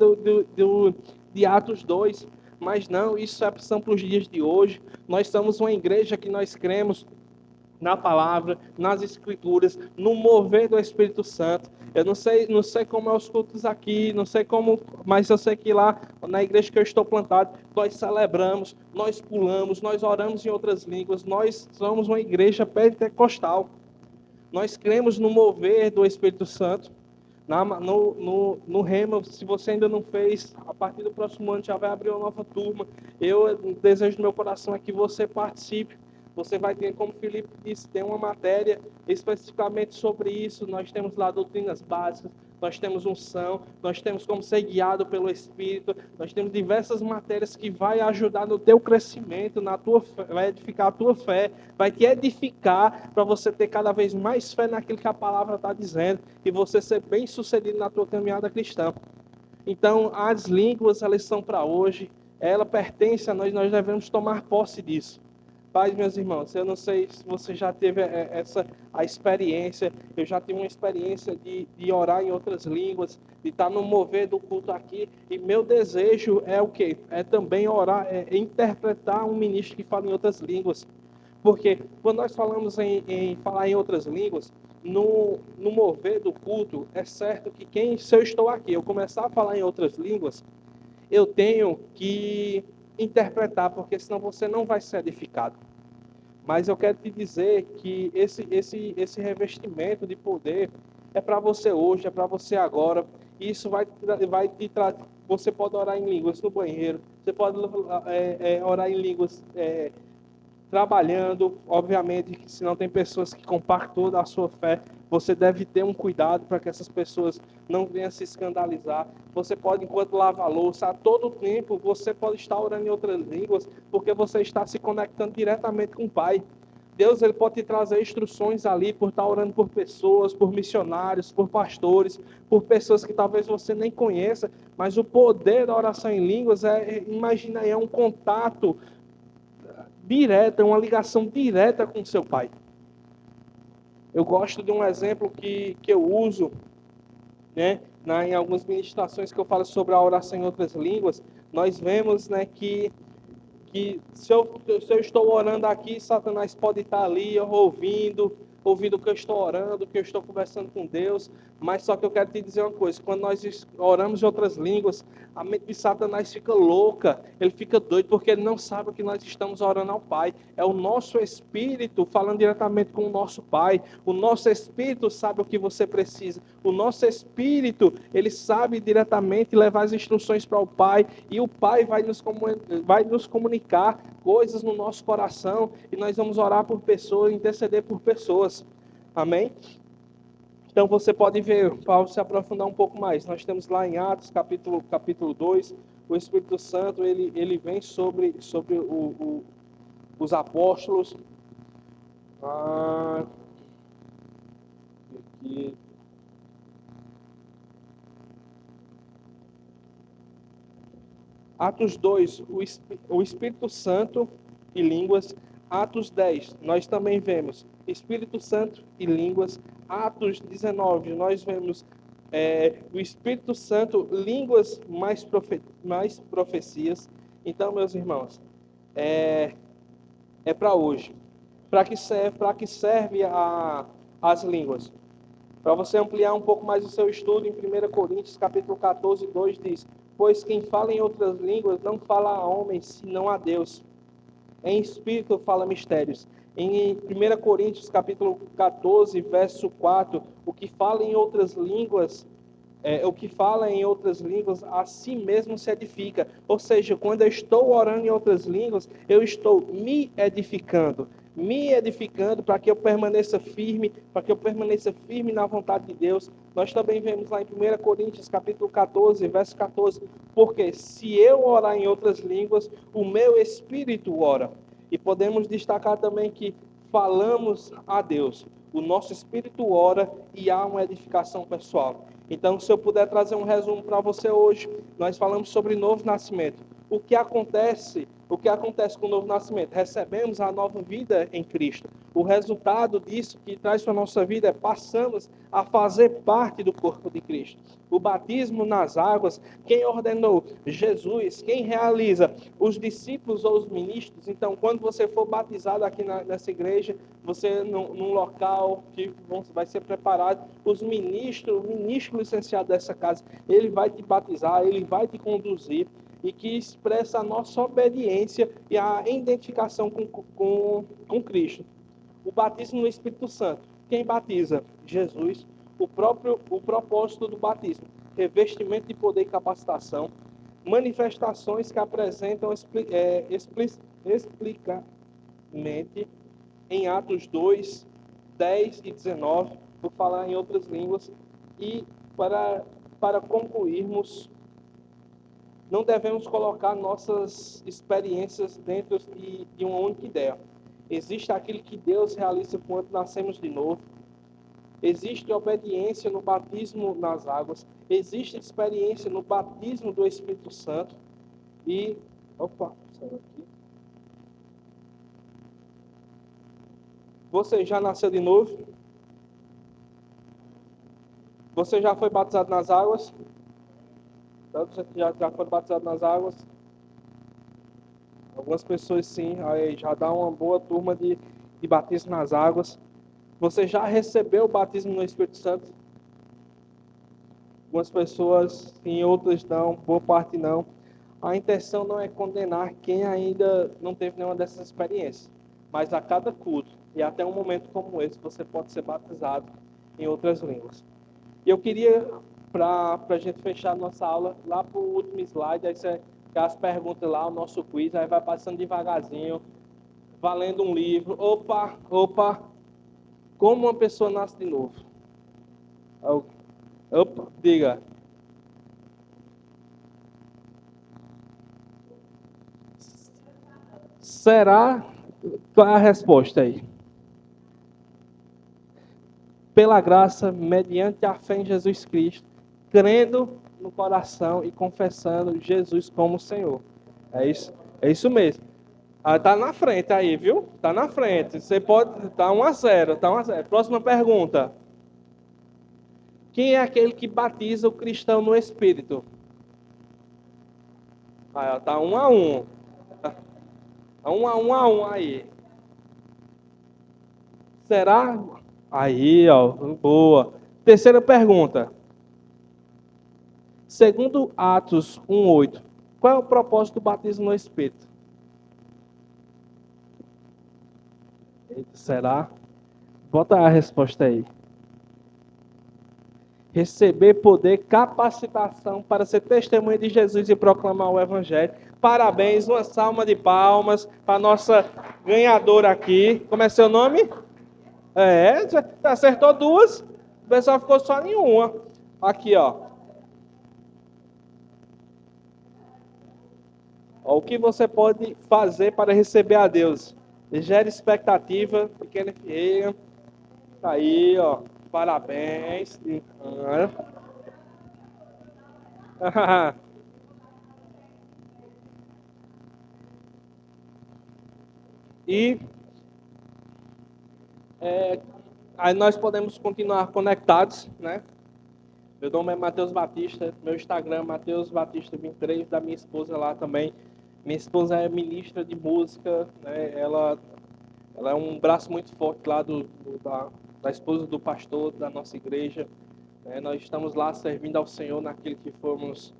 de Atos 2. Mas não, isso são para os dias de hoje. Nós somos uma igreja que nós cremos na palavra, nas escrituras, no mover do Espírito Santo. Eu não sei como é os cultos aqui, não sei como, mas eu sei que lá na igreja que eu estou plantado, nós celebramos, nós pulamos, nós oramos em outras línguas, nós somos uma igreja pentecostal. Nós cremos no mover do Espírito Santo. No Rema, se você ainda não fez, a partir do próximo ano já vai abrir uma nova turma. Eu desejo no meu coração é que você participe. Você vai ter, como o Felipe disse, tem uma matéria especificamente sobre isso. Nós temos lá doutrinas básicas, nós temos unção, nós temos como ser guiado pelo Espírito, nós temos diversas matérias que vai ajudar no teu crescimento, na tua fé, vai edificar a tua fé, vai te edificar para você ter cada vez mais fé naquilo que a palavra está dizendo e você ser bem sucedido na tua caminhada cristã. Então, as línguas, elas são para hoje, ela pertence a nós, nós devemos tomar posse disso. Paz, meus irmãos, eu não sei se você já teve a experiência, eu já tive uma experiência de orar em outras línguas, de estar no mover do culto aqui, e meu desejo é o quê? É também orar, interpretar um ministro que fala em outras línguas. Porque quando nós falamos em falar em outras línguas, no mover do culto, é certo que se eu estou aqui, eu começar a falar em outras línguas, eu tenho que interpretar, porque senão você não vai ser edificado. Mas eu quero te dizer que esse revestimento de poder é para você hoje, é para você agora. Isso vai te trazer. Você pode orar em línguas no banheiro, você pode orar em línguas trabalhando, obviamente, que se não tem pessoas que compactam da sua fé, você deve ter um cuidado para que essas pessoas não venham se escandalizar. Você pode, enquanto lava a louça, a todo tempo, você pode estar orando em outras línguas, porque você está se conectando diretamente com o Pai. Deus, ele pode te trazer instruções ali por estar orando por pessoas, por missionários, por pastores, por pessoas que talvez você nem conheça, mas o poder da oração em línguas imagina aí, é um contato direta, uma ligação direta com seu Pai. Eu gosto de um exemplo que eu uso, né, em algumas ministrações que eu falo sobre a oração em outras línguas. Nós vemos, né, que se eu estou orando aqui, Satanás pode estar ali ouvindo o que eu estou orando, o que eu estou conversando com Deus, mas só que eu quero te dizer uma coisa, quando nós oramos em outras línguas, a mente de Satanás fica louca, ele fica doido, porque ele não sabe o que nós estamos orando ao Pai, é o nosso espírito falando diretamente com o nosso Pai, o nosso espírito sabe o que você precisa, o nosso espírito, ele sabe diretamente levar as instruções para o Pai, e o Pai vai nos comunicar coisas no nosso coração, e nós vamos orar por pessoas, interceder por pessoas. Amém? Então você pode ver, Paulo se aprofundar um pouco mais. Nós temos lá em Atos, capítulo 2, o Espírito Santo, ele vem sobre os apóstolos. Aqui. Atos 2, o Espírito Santo e línguas. Atos 10, nós também vemos Espírito Santo e línguas. Atos 19, nós vemos o Espírito Santo, línguas mais profecias. Então, meus irmãos, é para hoje. Para que serve as línguas? Para você ampliar um pouco mais o seu estudo, em 1 Coríntios, capítulo 14, 2 diz: pois quem fala em outras línguas não fala a homens, senão a Deus. Em espírito fala mistérios. Em 1 Coríntios, capítulo 14, verso 4, o que fala em outras línguas, a si mesmo se edifica. Ou seja, quando eu estou orando em outras línguas, eu estou me edificando para que eu permaneça firme na vontade de Deus. Nós também vemos lá em 1 Coríntios, capítulo 14, verso 14, porque se eu orar em outras línguas, o meu espírito ora. E podemos destacar também que falamos a Deus, o nosso espírito ora e há uma edificação pessoal. Então, se eu puder trazer um resumo para você hoje, nós falamos sobre novo nascimento. O que acontece com o novo nascimento? Recebemos a nova vida em Cristo. O resultado disso que traz para a nossa vida é passamos a fazer parte do corpo de Cristo. O batismo nas águas, quem ordenou? Jesus. Quem realiza? Os discípulos ou os ministros. Então, quando você for batizado aqui nessa igreja, você num local que vai ser preparado, o ministro licenciado dessa casa, ele vai te batizar, ele vai te conduzir, e que expressa a nossa obediência e a identificação com Cristo. O batismo no Espírito Santo. Quem batiza? Jesus. O propósito do batismo: revestimento de poder e capacitação. Manifestações que apresentam explicitamente em Atos 2, 10 e 19, por falar em outras línguas. E para concluirmos, não devemos colocar nossas experiências dentro de uma única ideia. Existe aquilo que Deus realiza quando nascemos de novo. Existe obediência no batismo nas águas. Existe experiência no batismo do Espírito Santo. E... Opa, saiu aqui. Você já nasceu de novo? Você já foi batizado nas águas? Você já foi batizado nas águas? Algumas pessoas sim, aí já dá uma boa turma de batismo nas águas. Você já recebeu o batismo no Espírito Santo? Algumas pessoas sim, outras não, boa parte não. A intenção não é condenar quem ainda não teve nenhuma dessas experiências. Mas a cada culto, e até um momento como esse, você pode ser batizado em outras línguas. E eu queria, para a gente fechar a nossa aula, lá para o último slide, aí você tem as perguntas lá, o nosso quiz, aí vai passando devagarzinho, valendo um livro. Opa, como uma pessoa nasce de novo? Opa, diga. Será? Qual é a resposta aí? Pela graça, mediante a fé em Jesus Cristo, crendo no coração e confessando Jesus como Senhor. É isso mesmo. Ah, tá na frente aí, viu? Tá na frente. Você pode. Tá 1-0, tá 1-0. Próxima pergunta. Quem é aquele que batiza o cristão no Espírito? Ah, tá 1-1. Tá 1-1 aí. Será? Aí, ó, boa. Terceira pergunta. Segundo Atos 1:8, qual é o propósito do batismo no Espírito? Eita, será? Bota a resposta aí. Receber poder, capacitação para ser testemunha de Jesus e proclamar o Evangelho. Parabéns, uma salva de palmas para a nossa ganhadora aqui. Como é seu nome? Já acertou duas. O pessoal ficou só em uma. Aqui, ó. O que você pode fazer para receber a Deus? Gere expectativa, pequena Ferreira. Tá aí, ó. Parabéns. E aí nós podemos continuar conectados, né? Meu nome é Matheus Batista, meu Instagram é Matheus Batista 23, da minha esposa lá também. Minha esposa é ministra de música, né? Ela é um braço muito forte lá da esposa do pastor da nossa igreja. Nós estamos lá servindo ao Senhor naquilo que fomos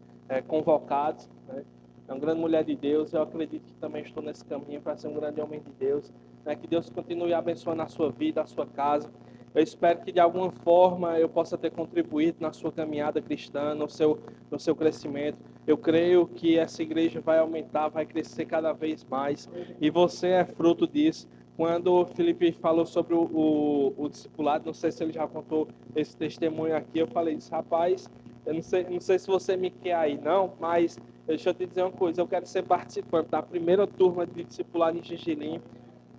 convocados. Né? É uma grande mulher de Deus. Eu acredito que também estou nesse caminho para ser um grande homem de Deus. Né? Que Deus continue abençoando a sua vida, a sua casa. Eu espero que de alguma forma eu possa ter contribuído na sua caminhada cristã, no seu crescimento. Eu creio que essa igreja vai aumentar, vai crescer cada vez mais. E você é fruto disso. Quando o Felipe falou sobre o discipulado, não sei se ele já contou esse testemunho aqui, eu falei isso, rapaz, eu não sei se você me quer aí não, mas deixa eu te dizer uma coisa, eu quero ser participante da primeira turma de discipulado em Xixi,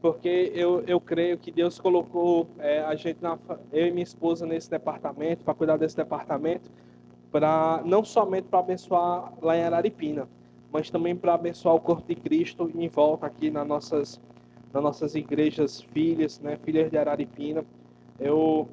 porque eu creio que Deus colocou eu e minha esposa nesse departamento, para cuidar desse departamento, não somente para abençoar lá em Araripina, mas também para abençoar o corpo de Cristo em volta aqui nas nossas igrejas filhas, né, filhas de Araripina. Eu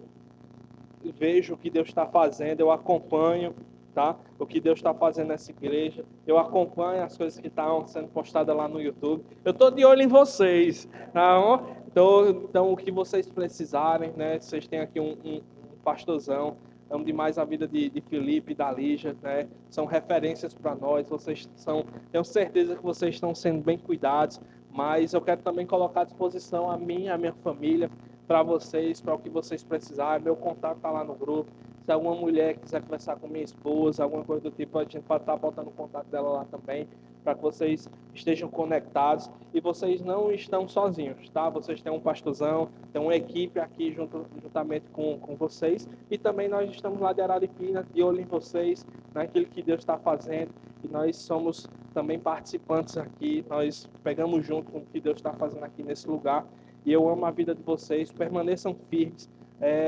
vejo o que Deus está fazendo, eu acompanho, tá? O que Deus está fazendo nessa igreja, eu acompanho as coisas que estão sendo postadas lá no YouTube. Eu estou de olho em vocês, tá? Então, o que vocês precisarem, né? Vocês têm aqui um pastorzão, amo demais a vida de Felipe e da Lígia, né? São referências para nós, tenho certeza que vocês estão sendo bem cuidados, mas eu quero também colocar à disposição a mim e a minha família, para vocês, para o que vocês precisarem. Meu contato está lá no grupo. Se alguma mulher quiser conversar com minha esposa, alguma coisa do tipo, a gente pode estar botando o contato dela lá também. para que vocês estejam conectados. E vocês não estão sozinhos, tá? Vocês têm um pastorzão, tem uma equipe aqui juntamente com vocês. E também nós estamos lá de Araripina, de olho em vocês, naquilo que Deus está fazendo. E nós somos também participantes aqui, nós pegamos junto com o que Deus está fazendo aqui nesse lugar. E eu amo a vida de vocês, permaneçam firmes.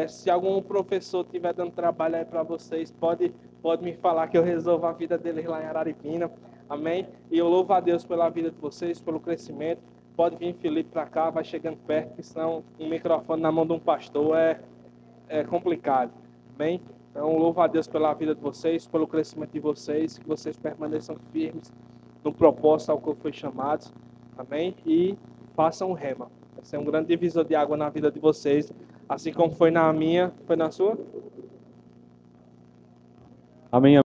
Se algum professor estiver dando trabalho aí para vocês, pode me falar que eu resolvo a vida deles lá em Araripina. Amém? E eu louvo a Deus pela vida de vocês, pelo crescimento. Pode vir Felipe para cá, vai chegando perto, porque senão um microfone na mão de um pastor é complicado. Amém? Então, louvo a Deus pela vida de vocês, pelo crescimento de vocês, que vocês permaneçam firmes no propósito ao qual foi chamados. Amém? E façam o rema. Vai ser um grande divisor de água na vida de vocês, assim como foi na minha, foi na sua? Amém.